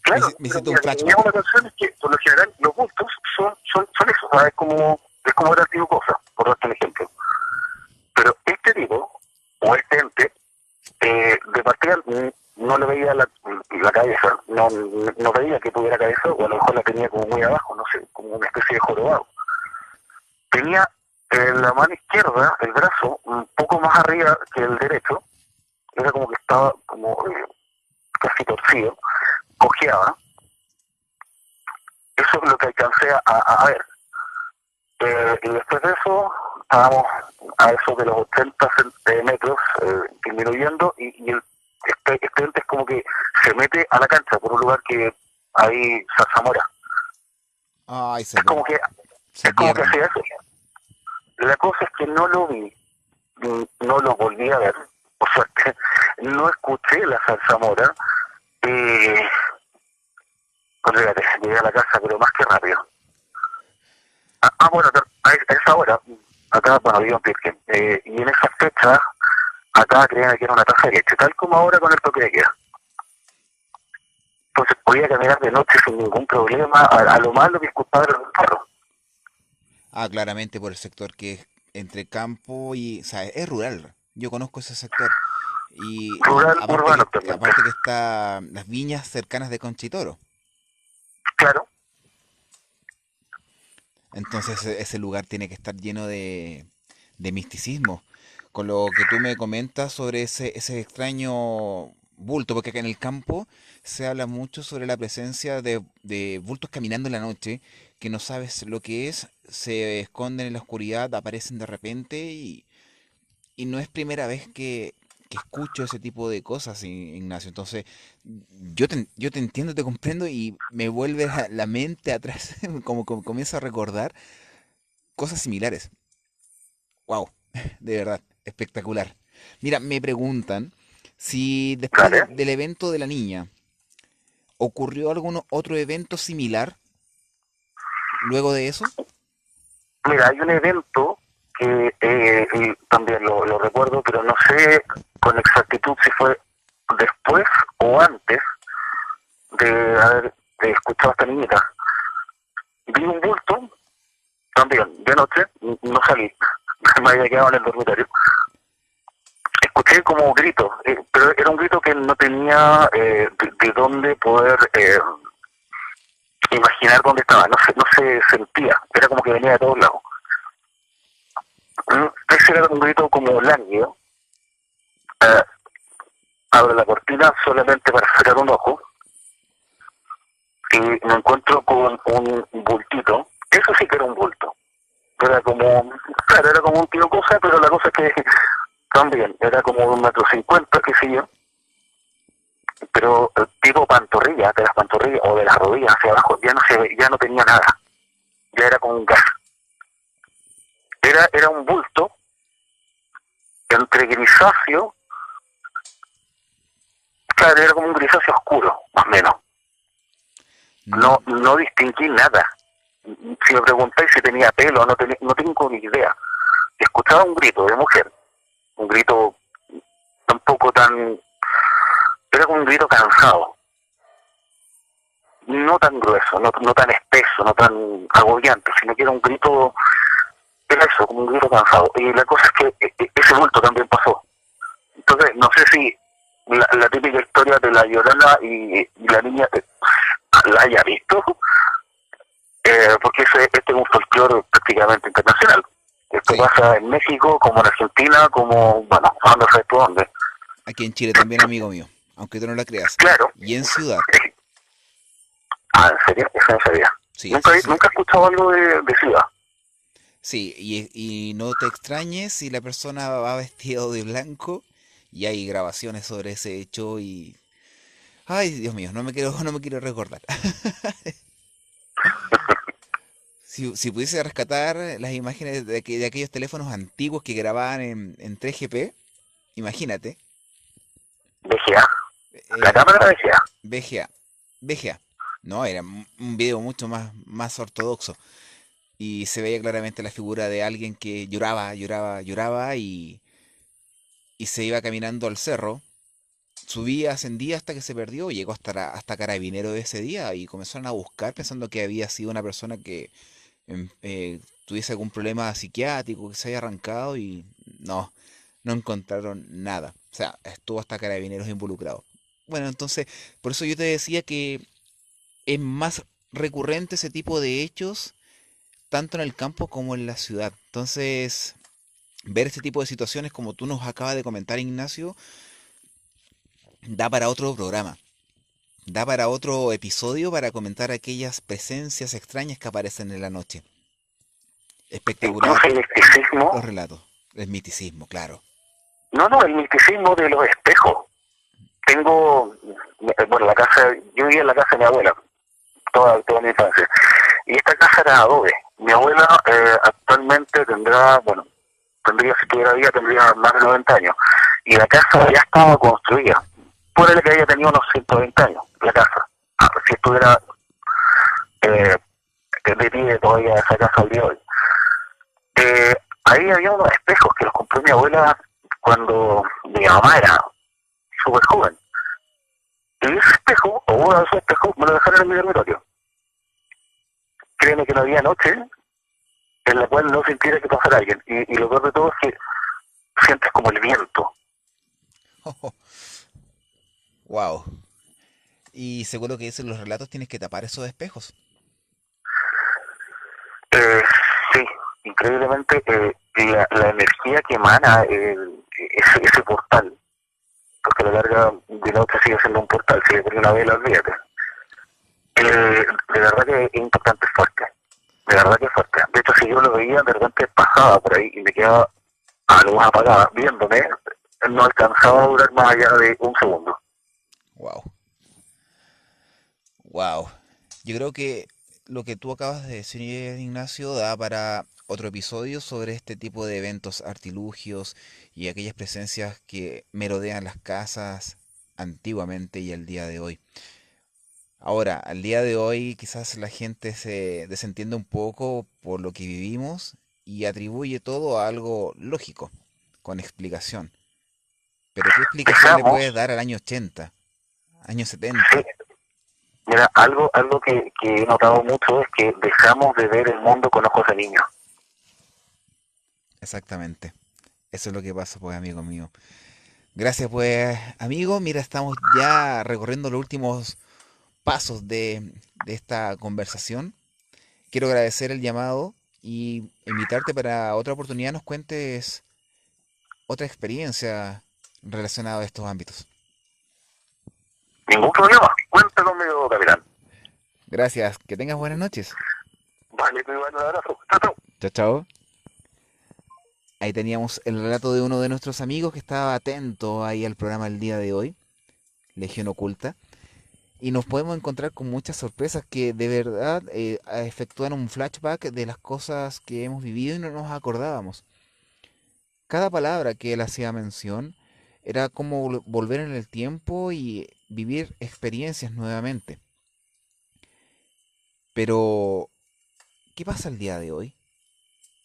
Claro, Me pero hiciste un mira, mi flashback. llama la atención es que por lo general los bultos son eso, ¿sabes? Es como ver antiguo cosa, por darte un ejemplo. Pero este tipo, o este ente, de partida no le veía la cabeza, no veía que tuviera cabeza, o a lo mejor la tenía como muy abajo, no sé, como una especie de jorobado. Tenía en la mano izquierda, el brazo, un poco más arriba que el derecho, era como que estaba como casi torcido, cojeaba. Eso es lo que alcancé a ver. Y después de eso, estábamos a eso de los 80 metros disminuyendo y este ente es como que se mete a la cancha por un lugar que hay zarzamora. Ay, Es como que se pierden. hacía eso. La cosa es que no lo vi, no lo volví a ver, por suerte. No escuché la zarzamora. Olvídate, llegué a la casa, pero más que rápido. Bueno, a esa hora, acá, bueno, vivo en Pirque, y en esa fecha, acá creían que era una taza de leche, tal como ahora con el toque de queda. Entonces podía caminar de noche sin ningún problema, a lo malo que escuchaba era un carro. Ah, claramente por el sector que es entre campo y... O sea, es rural. Yo conozco ese sector. Y Rural, urbano actualmente. aparte que está las viñas cercanas de Conchitoro. Claro, Entonces ese lugar tiene que estar lleno de misticismo. Con lo que tú me comentas sobre ese extraño bulto, porque acá en el campo se habla mucho sobre la presencia de bultos caminando en la noche, que no sabes lo que es, se esconden en la oscuridad, aparecen de repente y no es primera vez que escucho ese tipo de cosas, Ignacio. Entonces, yo te entiendo, te comprendo y me vuelve la mente atrás, como comienzo a recordar cosas similares. Wow, de verdad, espectacular. Mira, me preguntan si después dale. del evento de la niña ocurrió algún otro evento similar luego de eso. Mira, hay un evento que también lo recuerdo, pero no sé con exactitud si fue después o antes de haber escuchado a esta niñita. Vi un bulto, también, de noche, no salí, me había quedado en el dormitorio. Escuché como grito, pero era un grito que no tenía de dónde poder imaginar dónde estaba, no se sentía, era como que venía de todos lados. Ese era un grito como lánguido. Eh, Abro la cortina solamente para cerrar un ojo y me encuentro con un bultito. Eso sí que era un bulto. Era como, claro, era como un tío cosa, pero la cosa es que también era como de 1,50 m, qué sé yo, pero tipo pantorrilla, de las pantorrillas o de las rodillas hacia abajo, ya no tenía nada, ya era como un gas. Era un bulto entre grisáceo, claro, era como un grisáceo oscuro, más o menos. No, No distinguí nada. Si me preguntáis si tenía pelo, no tengo ni idea. Escuchaba un grito de mujer, un grito tampoco tan era como un grito cansado, no tan grueso, no tan espeso, no tan agobiante, sino que era un grito, era eso, como un grito cansado. Y la cosa es que ese bulto también pasó. Entonces, no sé si la típica historia de la Llorona y la niña la haya visto, porque este es un folclore prácticamente internacional. Esto Sí, pasa en México, como en Argentina, como, bueno, no sé tú dónde. aquí en Chile también, amigo mío, aunque tú no la creas. Claro. Y en ciudad, Ah, ¿en serio? Eso no sabía. sí, eso sí. Nunca he escuchado algo de ciudad. Sí, y no te extrañes si la persona va vestido de blanco y hay grabaciones sobre ese hecho y... Ay, Dios mío, no me quiero recordar. Si pudiese rescatar las imágenes de aquellos teléfonos antiguos que grababan en 3GP, imagínate, VGA. La eh, cámara VGA. VGA, VGA, no, era un video mucho más ortodoxo y se veía claramente la figura de alguien que lloraba y se iba caminando al cerro, subía, ascendía hasta que se perdió, llegó hasta Carabinero de ese día y comenzaron a buscar pensando que había sido una persona que tuviese algún problema psiquiátrico, que se haya arrancado y no encontraron nada. O sea, estuvo hasta Carabineros involucrado. Bueno, entonces, por eso yo te decía que es más recurrente ese tipo de hechos, tanto en el campo como en la ciudad. Entonces, ver este tipo de situaciones, como tú nos acabas de comentar, Ignacio, da para otro programa. Da para otro episodio para comentar aquellas presencias extrañas que aparecen en la noche. Espectacular Incluso el misticismo. los relatos. El miticismo, claro. No, el misticismo de los espejos. Tengo, bueno, yo vivía en la casa de mi abuela, toda mi infancia. Y esta casa era de adobe. Mi abuela actualmente tendría, si tuviera vida, tendría más de 90 años. Y la casa ya estaba construida. Ponele que haya tenido unos 120 años, la casa. Si estuviera eh, de pie todavía esa casa al día de hoy. Ahí había unos espejos que los compró mi abuela cuando mi mamá era súper joven. Y ese espejo, o uno de esos espejos, me lo dejaron en mi dormitorio. Créeme que no había noche en la cual no sintiera que pasara alguien. Y lo peor de todo es que sientes como el viento. Wow. Y seguro que dicen los relatos tienes que tapar esos espejos. Eh, sí, increíblemente la energía que emana ese portal, porque a la larga de noche sigue siendo un portal, si le pone una vela, olvídate. De verdad que es importante, es fuerte. De verdad que es fuerte. De hecho, si yo lo veía, de repente pasaba por ahí y me quedaba a lo más apagada viéndome, no alcanzaba a durar más allá de un segundo. Wow. Wow. Yo creo que lo que tú acabas de decir, Ignacio, da para otro episodio sobre este tipo de eventos, artilugios y aquellas presencias que merodean las casas antiguamente y al día de hoy. Ahora, al día de hoy quizás la gente se desentiende un poco por lo que vivimos y atribuye todo a algo lógico, con explicación. Pero ¿qué explicación le Dejamos, puedes dar al año 80, año sí, 70? mira, algo que he notado mucho es que dejamos de ver el mundo con ojos de niño. Exactamente. Eso es lo que pasa, pues, amigo mío. Gracias, pues, amigo. Mira, estamos ya recorriendo los últimos pasos de esta conversación. Quiero agradecer el llamado y invitarte para otra oportunidad nos cuentes otra experiencia relacionada a estos ámbitos. Ningún problema, cuenta conmigo, capitán. Gracias, que tengas buenas noches. Vale, te mando un abrazo. Chao, chao. Chao, chao. Ahí teníamos el relato de uno de nuestros amigos que estaba atento ahí al programa el día de hoy, Legión Oculta. Y nos podemos encontrar con muchas sorpresas que de verdad efectúan un flashback de las cosas que hemos vivido y no nos acordábamos. Cada palabra que él hacía mención era como volver en el tiempo y vivir experiencias nuevamente. Pero, ¿qué pasa el día de hoy?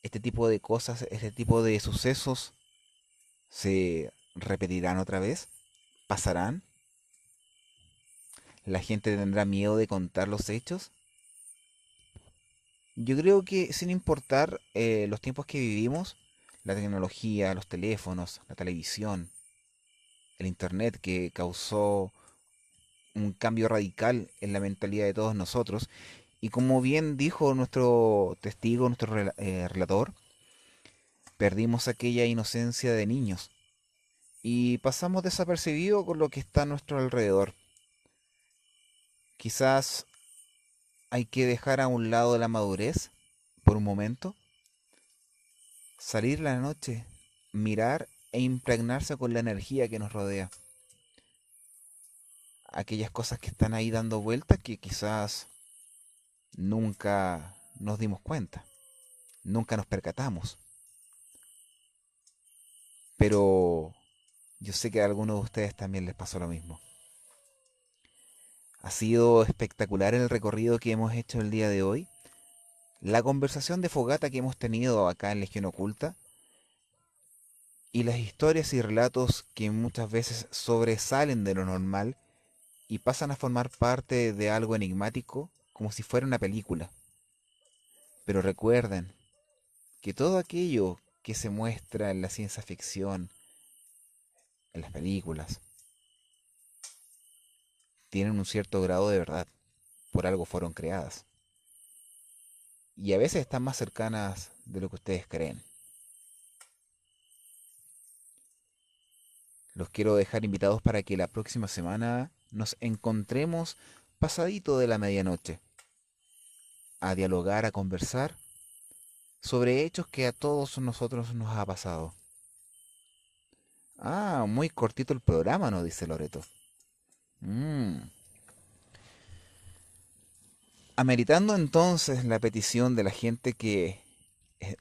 Este tipo de cosas, este tipo de sucesos se repetirán otra vez, pasarán. ¿La gente tendrá miedo de contar los hechos? Yo creo que sin importar los tiempos que vivimos, la tecnología, los teléfonos, la televisión, el internet que causó un cambio radical en la mentalidad de todos nosotros, y como bien dijo nuestro testigo, nuestro relator, perdimos aquella inocencia de niños y pasamos desapercibido con lo que está a nuestro alrededor. Quizás hay que dejar a un lado la madurez por un momento, salir en la noche, mirar e impregnarse con la energía que nos rodea. Aquellas cosas que están ahí dando vueltas que quizás nunca nos dimos cuenta, nunca nos percatamos. Pero yo sé que a algunos de ustedes también les pasó lo mismo. Ha sido espectacular el recorrido que hemos hecho el día de hoy. La conversación de fogata que hemos tenido acá en Legión Oculta y las historias y relatos que muchas veces sobresalen de lo normal y pasan a formar parte de algo enigmático como si fuera una película. Pero recuerden que todo aquello que se muestra en la ciencia ficción, en las películas, tienen un cierto grado de verdad, por algo fueron creadas. Y a veces están más cercanas de lo que ustedes creen. Los quiero dejar invitados para que la próxima semana nos encontremos pasadito de la medianoche, a dialogar, a conversar sobre hechos que a todos nosotros nos ha pasado. Ah, muy cortito el programa, nos dice Loreto. Mm. Ameritando entonces la petición de la gente que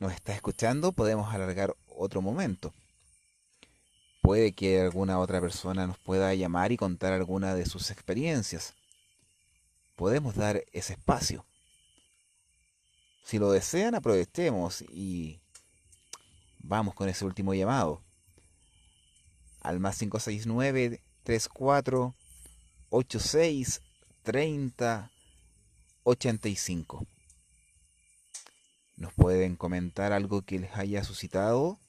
nos está escuchando, podemos alargar otro momento. Puede que alguna otra persona nos pueda llamar y contar alguna de sus experiencias. Podemos dar ese espacio. Si lo desean, aprovechemos y vamos con ese último llamado. Al más 569-34-86-30-85. Nos pueden comentar algo que les haya suscitado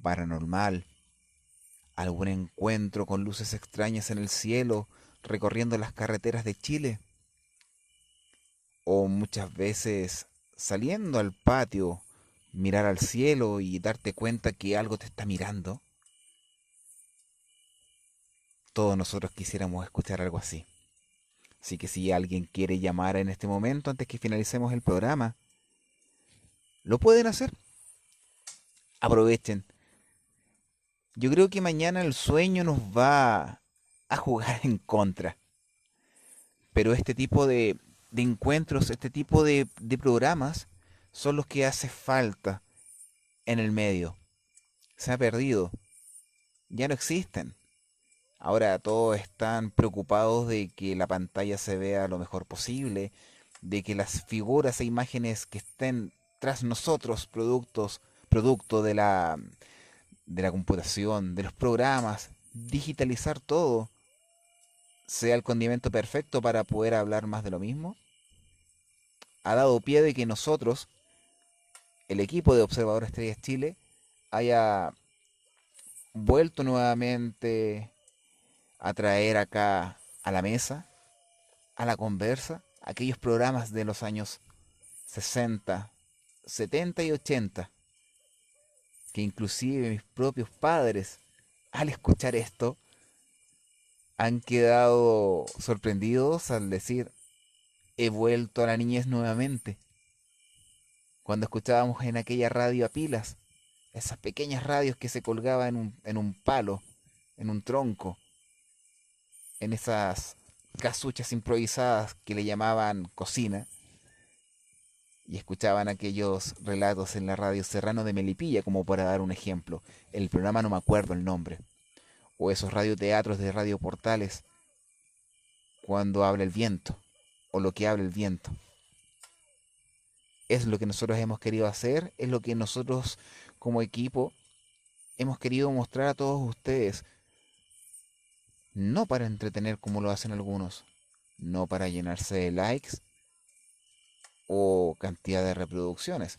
paranormal, algún encuentro con luces extrañas en el cielo recorriendo las carreteras de Chile, o muchas veces saliendo al patio, mirar al cielo y darte cuenta que algo te está mirando. Todos nosotros quisiéramos escuchar algo así. Así que si alguien quiere llamar en este momento, antes que finalicemos el programa, lo pueden hacer. Aprovechen. Yo creo que mañana el sueño nos va a jugar en contra. Pero este tipo de encuentros, este tipo de programas, son los que hace falta en el medio. Se ha perdido. Ya no existen. Ahora todos están preocupados de que la pantalla se vea lo mejor posible, de que las figuras e imágenes que estén tras nosotros, producto de la computación, de los programas, digitalizar todo, sea el condimento perfecto para poder hablar más de lo mismo, ha dado pie de que nosotros, el equipo de Observador Estrellas Chile, haya vuelto nuevamente a traer acá a la mesa, a la conversa, aquellos programas de los años 60, 70 y 80, que inclusive mis propios padres, al escuchar esto, han quedado sorprendidos al decir, he vuelto a la niñez nuevamente. Cuando escuchábamos en aquella radio a pilas, esas pequeñas radios que se colgaban en un palo, en un tronco, en esas casuchas improvisadas que le llamaban cocina, y escuchaban aquellos relatos en la radio Serrano de Melipilla, como para dar un ejemplo. El programa no me acuerdo el nombre. O esos radioteatros de Radio Portales, cuando habla el viento, o lo que habla el viento. Es lo que nosotros hemos querido hacer, es lo que nosotros como equipo hemos querido mostrar a todos ustedes. no para entretener como lo hacen algunos, no para llenarse de likes o cantidad de reproducciones.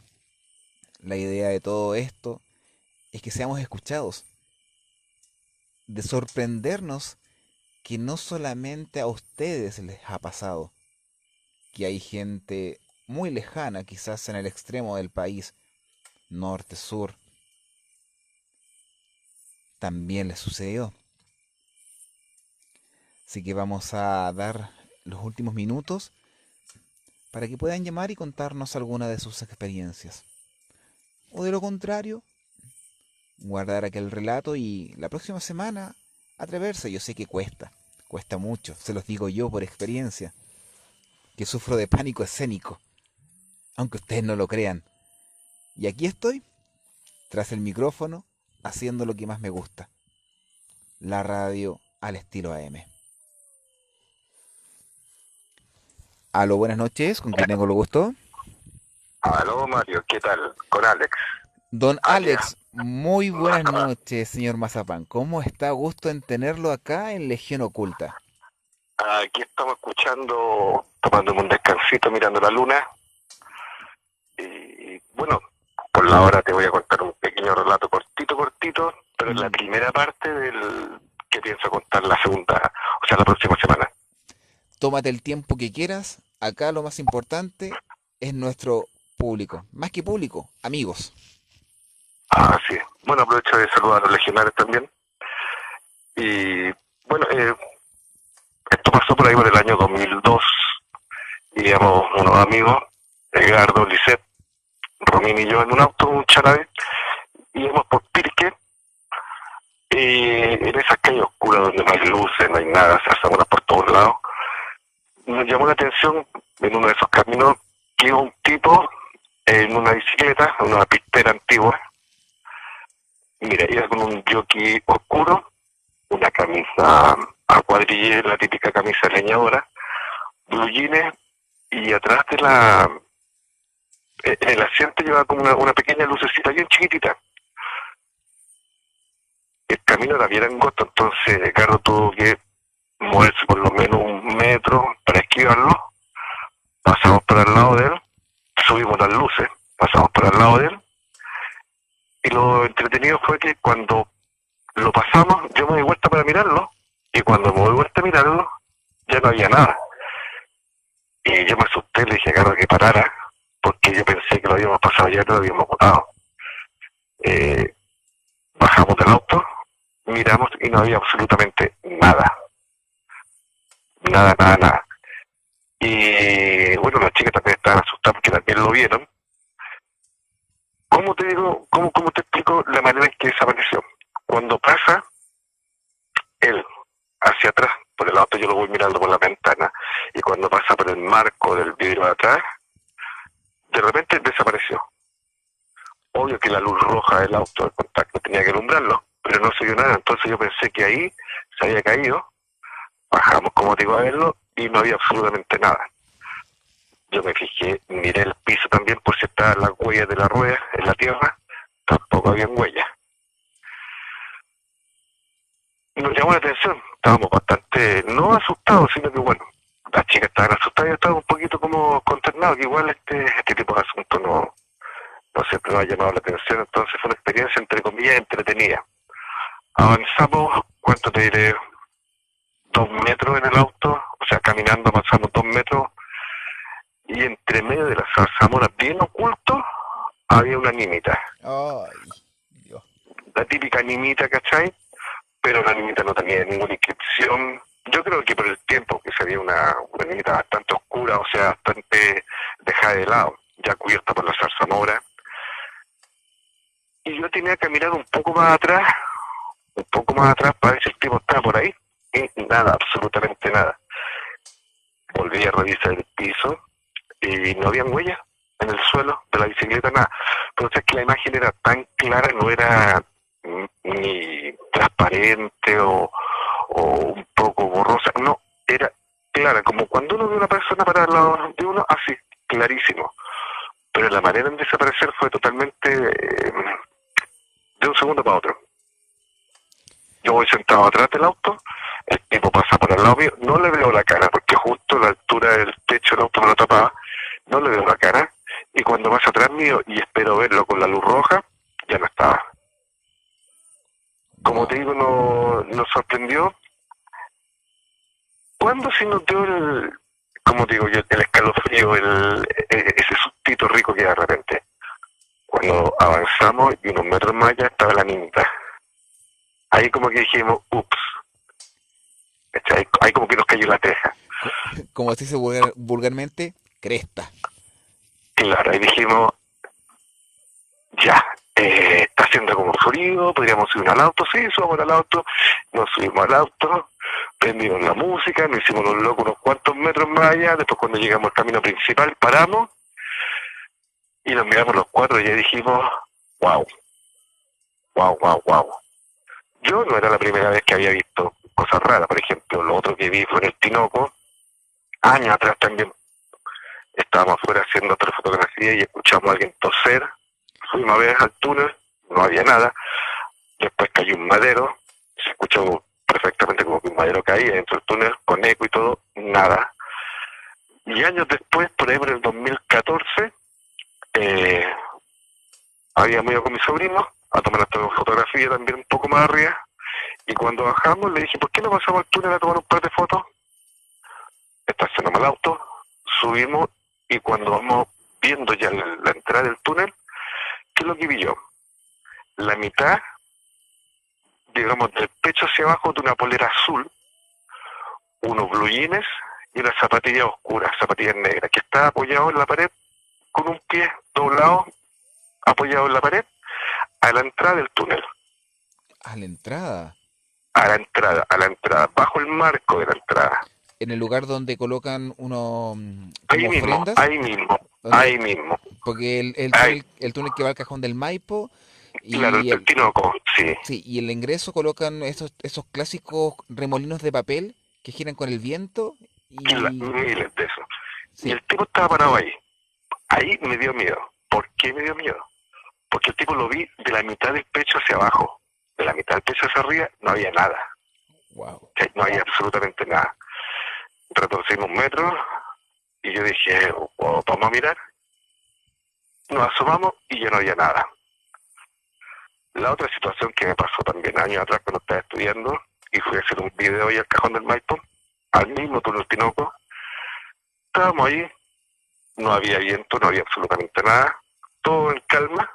La idea de todo esto es que seamos escuchados, de sorprendernos que no solamente a ustedes les ha pasado, que hay gente muy lejana, quizás en el extremo del país, norte, sur, también les sucedió. Así que vamos a dar los últimos minutos para que puedan llamar y contarnos alguna de sus experiencias. O de lo contrario, guardar aquel relato y la próxima semana atreverse. Yo sé que cuesta mucho, se los digo yo por experiencia, que sufro de pánico escénico, aunque ustedes no lo crean. Y aquí estoy, tras el micrófono, haciendo lo que más me gusta, la radio al estilo AM. Aló, buenas noches, ¿con quién tengo el gusto? Aló Mario, ¿qué tal? Con Alex, Don alias. Alex, muy buenas noches, señor Mazapán. ¿Cómo está? Gusto en tenerlo acá en Legión Oculta. Aquí estamos escuchando, tomándome un descansito, mirando la luna. Y bueno, por la hora te voy a contar un pequeño relato cortito, pero es la primera parte del que pienso contar la segunda, o sea, la próxima semana. Tómate el tiempo que quieras. Acá lo más importante es nuestro público. Más que público, amigos. Sí. Bueno, aprovecho de saludar a los legionarios también. Y bueno, esto pasó por ahí por el año 2002. Y íbamos unos amigos, Edgardo, Lisette, Romín y yo en un auto, un Charabe, íbamos por Pirque, y en esas calles oscuras donde no hay luces, no hay nada, se asombra por todos lados. Nos llamó la atención en uno de esos caminos que iba un tipo en una bicicleta, en una pistera antigua. Mira, iba con un jockey oscuro, una camisa a cuadrille, la típica camisa leñadora, blue jeans, y atrás de en el asiento llevaba como una pequeña lucecita bien chiquitita. El camino era bien angosto, entonces Ricardo tuvo que moverse por lo menos 1 metro para esquivarlo. Pasamos por al lado de él, subimos las luces, pasamos por al lado de él, y lo entretenido fue que cuando lo pasamos, yo me di vuelta para mirarlo, y cuando me doy vuelta a mirarlo, ya no había nada. Y yo me asusté, le dije a Carlos que parara, porque yo pensé que lo habíamos pasado ya, no lo habíamos botado. Bajamos del auto, miramos y no había absolutamente nada. Nada. Y bueno, las chicas también estaban asustadas porque también lo vieron. ¿Cómo te digo, cómo te explico la manera en que desapareció? Cuando pasa él hacia atrás, por el auto yo lo voy mirando por la ventana, y cuando pasa por el marco del vidrio de atrás, de repente desapareció. Obvio que la luz roja del auto de contacto tenía que alumbrarlo, pero no se vio nada, entonces yo pensé que ahí se había caído. Bajamos, como te digo, a verlo, y no había absolutamente nada. Yo me fijé, miré el piso también por si estaban las huellas de la rueda en la tierra, tampoco habían huellas. Nos llamó la atención, estábamos bastante, no asustados, sino que bueno, las chicas estaban asustadas y yo estaba un poquito como consternado, que igual este tipo de asuntos no siempre nos ha llamado la atención, entonces fue una experiencia entre comillas entretenida. Avanzamos, ¿cuánto te diré? 2 metros en el auto, o sea, caminando avanzamos 2 metros, y entre medio de las zarzamoras bien oculto había una nimita. Ay, Dios. La típica nimita, ¿cachai? Pero la nimita no tenía ninguna inscripción. Yo creo que por el tiempo que se veía una nimita bastante oscura, o sea, bastante dejada de lado, ya cubierta por la zarzamora. Y yo tenía que mirar un poco más atrás para ver si el tipo estaba por ahí. Y nada, absolutamente nada. Volví a revisar el piso y no habían huellas en el suelo de la bicicleta, nada. Pero es que la imagen era tan clara, no era ni transparente o un poco borrosa, no, era clara, como cuando uno ve una persona para al lado de uno, así, clarísimo. Pero la manera en desaparecer fue totalmente de un segundo para otro. Yo voy sentado atrás del auto El tipo pasa por al lado mío, no le veo la cara, porque justo a la altura del techo el auto me lo tapaba, no le veo la cara, y cuando pasa atrás mío y espero verlo con la luz roja, ya no estaba. Como te Wow. digo, nos sorprendió. ¿Cuándo se notó como te digo yo, el escalofrío, ese sustito rico que de repente? Cuando avanzamos y unos metros más allá estaba la niñita. Ahí como que dijimos, ups, ahí como que nos cayó la teja. Como se dice vulgarmente, cresta. Claro, ahí dijimos, ya, está haciendo como frío, podríamos subir al auto, sí, subamos al auto, nos subimos al auto, prendimos la música, nos hicimos los locos unos cuantos metros más allá, después cuando llegamos al camino principal paramos y nos miramos los cuatro y ya dijimos, wow, wow, wow, wow. Yo no era la primera vez que había visto cosas raras, por ejemplo, lo otro que vi fue en el Tinoco, años atrás también estábamos afuera haciendo otra fotografía y escuchamos a alguien toser, fuimos a ver al túnel, no había nada, después cayó un madero, se escuchó perfectamente como que un madero caía dentro del túnel, con eco y todo, nada. Y años después, por ahí por el 2014, eh, habíamos ido con mi sobrino a tomar nuestra fotografía también un poco más arriba, y cuando bajamos le dije, ¿por qué no pasamos al túnel a tomar un par de fotos? Estacionamos el auto, subimos, y cuando vamos viendo ya la entrada del túnel, ¿qué es lo que vi yo? La mitad, digamos, del pecho hacia abajo de una polera azul, unos blue jeans y una zapatilla oscura, zapatillas negras, que está apoyado en la pared con un pie doblado, apoyado en la pared, a la entrada del túnel, A la entrada. a la entrada, bajo el marco de la entrada. En el lugar donde colocan unos Ahí como mismo, ofrendas. ahí mismo, Donde, ahí mismo. porque Ahí, el túnel que va al cajón del Maipo claro, y el Tinoco, sí, sí, y el ingreso colocan esos clásicos remolinos de papel que giran con el viento y miles de eso. Y sí, el tipo estaba parado ahí. Ahí me dio miedo. ¿Por qué me dio miedo? Porque el tipo lo vi de la mitad del pecho hacia abajo. De la mitad del pecho hacia arriba no había nada. wow. No había absolutamente nada. Retrocedimos un metro y yo dije, oh, vamos a mirar. Nos asomamos y ya no había nada. La otra situación que me pasó también años atrás cuando estaba estudiando y fui a hacer un video ahí al cajón del Maipo, al mismo túnel Tinoco, estábamos ahí, no había viento, no había absolutamente nada, todo en calma,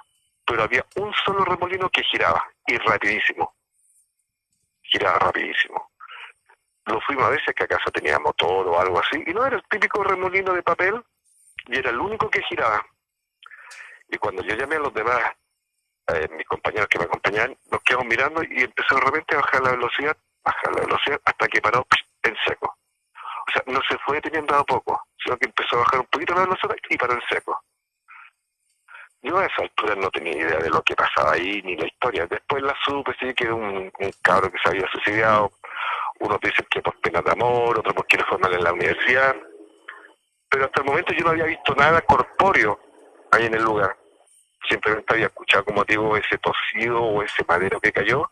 pero había un solo remolino que giraba, y rapidísimo, giraba rapidísimo. Lo fuimos a ver si es que acaso tenía motor o algo así, y no era el típico remolino de papel, y era el único que giraba. Y cuando yo llamé a los demás, mis compañeros que me acompañaban, nos quedamos mirando y empezó de repente a bajar la velocidad, hasta que paró en seco. O sea, no se fue deteniendo a poco, sino que empezó a bajar un poquito la velocidad y paró en seco. Yo a esa altura no tenía idea de lo que pasaba ahí, ni la historia. Después la supe, sí, que era un cabro que se había suicidado. Unos dicen que por pena de amor, otros porque le fue mal en la universidad. Pero hasta el momento yo no había visto nada corpóreo ahí en el lugar. Simplemente había escuchado, como digo, ese tosido o ese madero que cayó.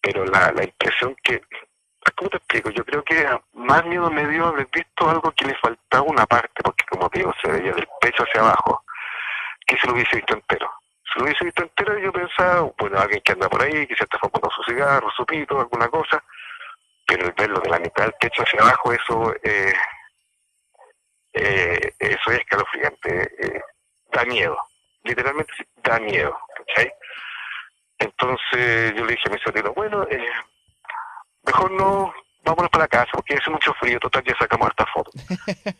Pero la impresión que... ¿Cómo te explico? Yo creo que más miedo me dio haber visto algo que le faltaba una parte, porque como digo, se veía del pecho hacia abajo, que se lo hubiese visto entero. Si lo hubiese visto entero, yo pensaba, bueno, alguien que anda por ahí, que se está fumando su cigarro, su pito, alguna cosa, pero el verlo de la mitad del pecho hacia abajo, eso es escalofriante, da miedo, literalmente sí, da miedo, ¿cachai? Entonces yo le dije a mi sobrino, bueno, mejor no, vámonos para la casa, porque hace mucho frío, total ya sacamos esta foto.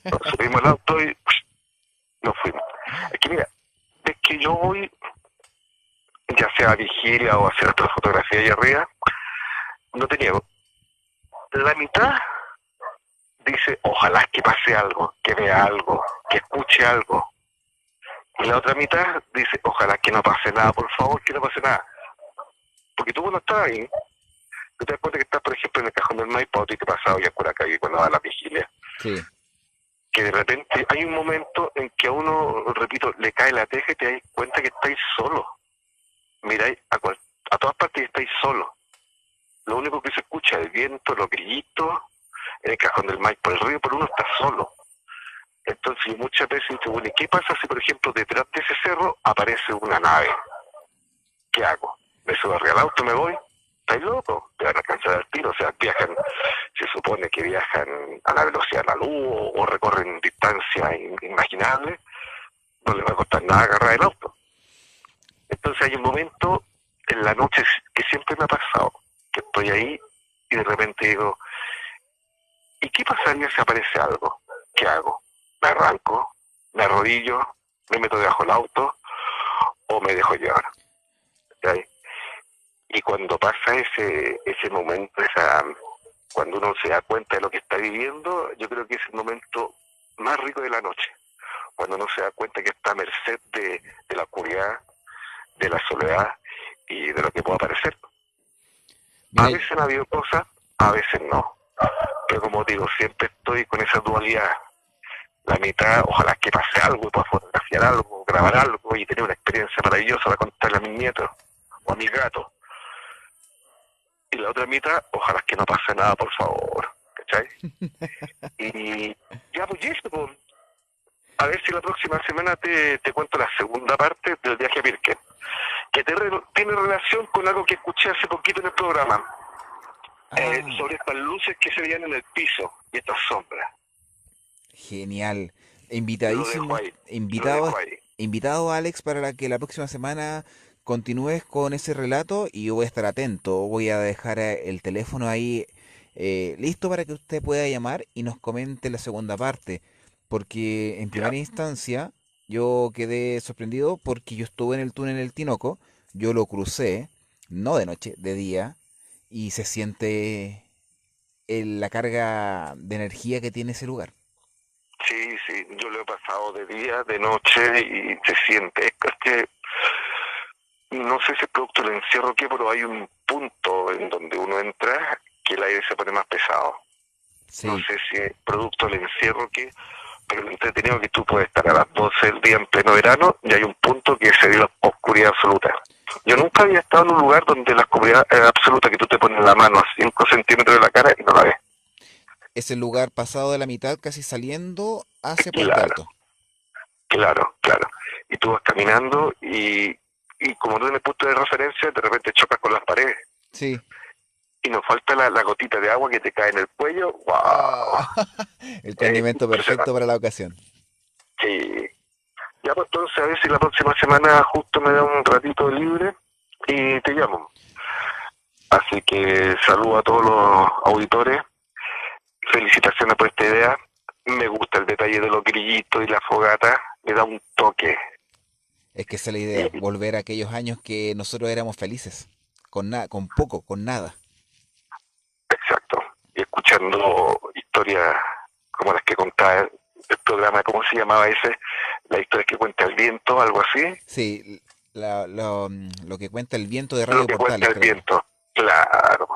Entonces, subimos al auto y nos fuimos. Es que mira, es que yo voy, ya sea a vigilia o a hacer otra fotografía allá arriba, no te niego, la mitad dice, ojalá que pase algo, que vea algo, que escuche algo. Y la otra mitad dice, ojalá que no pase nada, por favor, que no pase nada. Porque tú cuando estás ahí, tú te das cuenta que estás, por ejemplo, en el cajón del Maipo, y te pasa hoy a Curacaví cuando va a la vigilia, Sí, que de repente hay un momento en que a uno, repito, le cae la teja y te das cuenta que estáis solo. Miráis a todas partes y estáis solo. lo único que se escucha es el viento, los grillitos, el cajón del maíz por el río, pero uno está solo. Entonces yo muchas veces digo, bueno, ¿y qué pasa si, por ejemplo, detrás de ese cerro aparece una nave? ¿Qué hago? ¿Me subo arriba al auto, me voy? ¿Estáis loco? Te van a alcanzar al tiro. O sea, viajan, se supone que viajan a la velocidad de la luz o recorren distancias inimaginables. No les va a costar nada agarrar el auto. Entonces hay un momento en la noche que siempre me ha pasado, que estoy ahí y de repente digo, ¿y qué pasaría si aparece algo? ¿Qué hago? ¿Me arranco? ¿Me arrodillo? ¿Me meto debajo del auto? ¿O me dejo llevar? ¿Okay? Y cuando pasa ese momento, cuando uno se da cuenta de lo que está viviendo, yo creo que es el momento más rico de la noche. Cuando uno se da cuenta que está a merced de la oscuridad, de la soledad y de lo que pueda aparecer. A Mira, veces han habido cosas, a veces no. Pero como digo, siempre estoy con esa dualidad. La mitad, ojalá que pase algo y pueda fotografiar algo, grabar algo y tener una experiencia maravillosa para contarle a mis nietos o a mis gatos. Y la otra mitad, ojalá que no pase nada, por favor. ¿Cachai? Y ya, pues eso, pues, a ver si la próxima semana te cuento la segunda parte del viaje a Pirque, que tiene relación con algo que escuché hace poquito en el programa, ah, sobre estas luces que se veían en el piso y estas sombras. genial. Lo dejo Invitadísimo, ahí, lo invitado, dejo ahí. invitado Alex para que la próxima semana continúes con ese relato y yo voy a estar atento. Voy a dejar el teléfono ahí listo para que usted pueda llamar y nos comente la segunda parte. Porque en Ya, primera instancia yo quedé sorprendido porque yo estuve en el túnel del Tinoco, yo lo crucé, no de noche, de día, y se siente la carga de energía que tiene ese lugar. sí, sí, yo lo he pasado de día, de noche y se siente, es que no sé si es producto del encierro o qué, pero hay un punto en donde uno entra que el aire se pone más pesado. No Sí, sé si es producto del encierro o qué, pero lo entretenido es que tú puedes estar a las 12 del día en pleno verano y hay un punto que se dio oscuridad absoluta. Yo e- nunca había estado en un lugar donde la oscuridad era absoluta, que tú te pones la mano a 5 centímetros de la cara y no la ves. es el lugar pasado de la mitad, casi saliendo hacia Puente Claro, Alto. claro, claro. Y tú vas caminando y como no tienes punto de referencia, de repente chocas con las paredes Sí. y nos falta la gotita de agua que te cae en el cuello. ¡Wow! Ah, el condimento perfecto Impresionante. para la ocasión. Sí. Ya, pues entonces a ver si la próxima semana justo me da un ratito libre y te llamo. Así que saludo a todos los auditores, felicitaciones por esta idea. Me gusta el detalle de los grillitos y la fogata, le da un toque. Es que esa es la idea, Y, volver a aquellos años que nosotros éramos felices, con nada, con poco, con nada. exacto. Y escuchando historias como las que contaba el programa, ¿cómo se llamaba ese? La historia que cuenta el viento, algo así. Sí, lo que cuenta el viento de Lo Radio que cuenta Portales, el creo. viento, claro.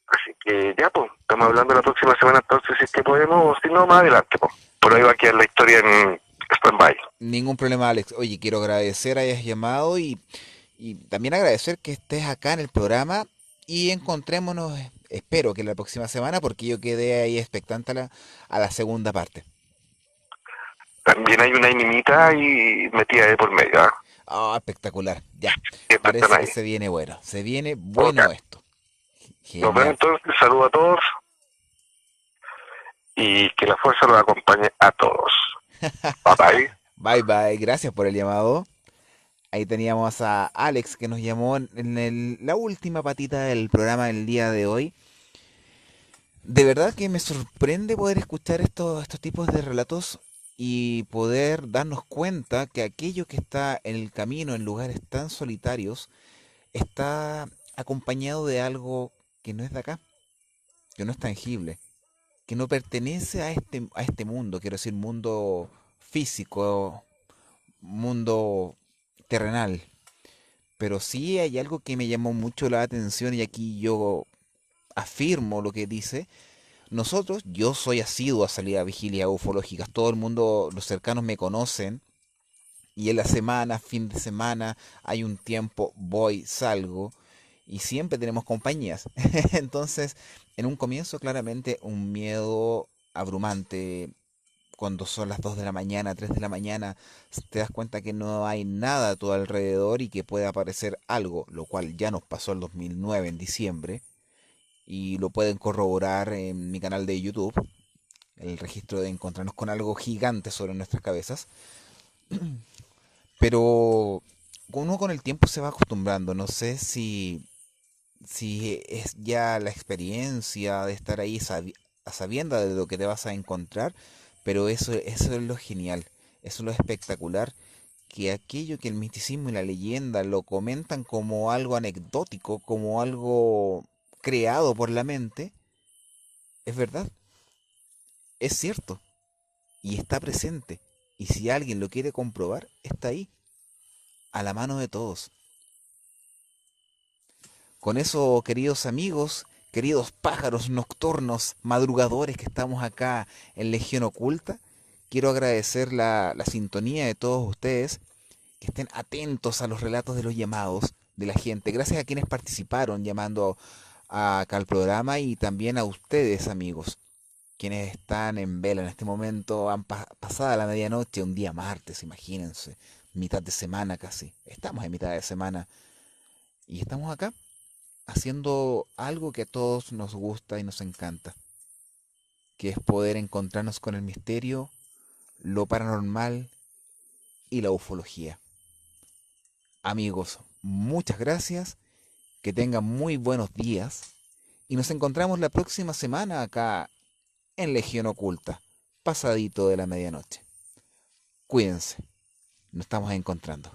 Así que ya, pues, estamos hablando la próxima semana entonces, si es que podemos, o si no, más adelante, pues. Por ahí va a quedar la historia en stand-by. Ningún problema, Alex. Oye, quiero agradecer hayas llamado y también agradecer que estés acá en el programa y encontrémonos, espero que la próxima semana, porque yo quedé ahí expectante a la segunda parte. También hay una inimita y metida de por medio, ¿eh? Ah, espectacular. Ya. Siempre están Parece que ahí. se viene bueno. Se viene Ok. bueno esto. Nos vemos Genial. entonces, saludo a todos y que la fuerza los acompañe a todos. Bye bye. Bye bye. Gracias por el llamado. Ahí teníamos a Alex que nos llamó en la última patita del programa del día de hoy. De verdad que me sorprende poder escuchar estos tipos de relatos y poder darnos cuenta que aquello que está en el camino, en lugares tan solitarios, está acompañado de algo que no es de acá, que no es tangible, que no pertenece a este mundo, quiero decir, mundo físico, mundo terrenal. Pero sí hay algo que me llamó mucho la atención y aquí yo afirmo lo que dice. Nosotros, yo soy asiduo a salir a vigilias ufológicas, todo el mundo, los cercanos me conocen y en la semana, fin de semana, hay un tiempo, voy, salgo y siempre tenemos compañías. Entonces, en un comienzo, claramente, un miedo abrumante. Cuando son las 2 de la mañana, 3 de la mañana, te das cuenta que no hay nada a tu alrededor y que puede aparecer algo, lo cual ya nos pasó el 2009 en diciembre, y lo pueden corroborar en mi canal de YouTube, el registro de encontrarnos con algo gigante sobre nuestras cabezas. Pero uno con el tiempo se va acostumbrando. No sé si es ya la experiencia de estar ahí a sabienda de lo que te vas a encontrar, pero eso es lo genial, eso es lo espectacular, que aquello que el misticismo y la leyenda lo comentan como algo anecdótico, como algo creado por la mente, es verdad, es cierto, y está presente. Y si alguien lo quiere comprobar, está ahí, a la mano de todos. Con eso, queridos amigos, queridos pájaros nocturnos, madrugadores que estamos acá en Legión Oculta, quiero agradecer la sintonía de todos ustedes, que estén atentos a los relatos de los llamados de la gente. Gracias a quienes participaron llamando acá al programa, y también a ustedes, amigos, quienes están en vela en este momento. Han pasada la medianoche, un día martes, imagínense, mitad de semana casi. Estamos en mitad de semana y estamos acá haciendo algo que a todos nos gusta y nos encanta, que es poder encontrarnos con el misterio, lo paranormal y la ufología. Amigos, muchas gracias, que tengan muy buenos días y nos encontramos la próxima semana acá en Legión Oculta, pasadito de la medianoche. Cuídense, nos estamos encontrando.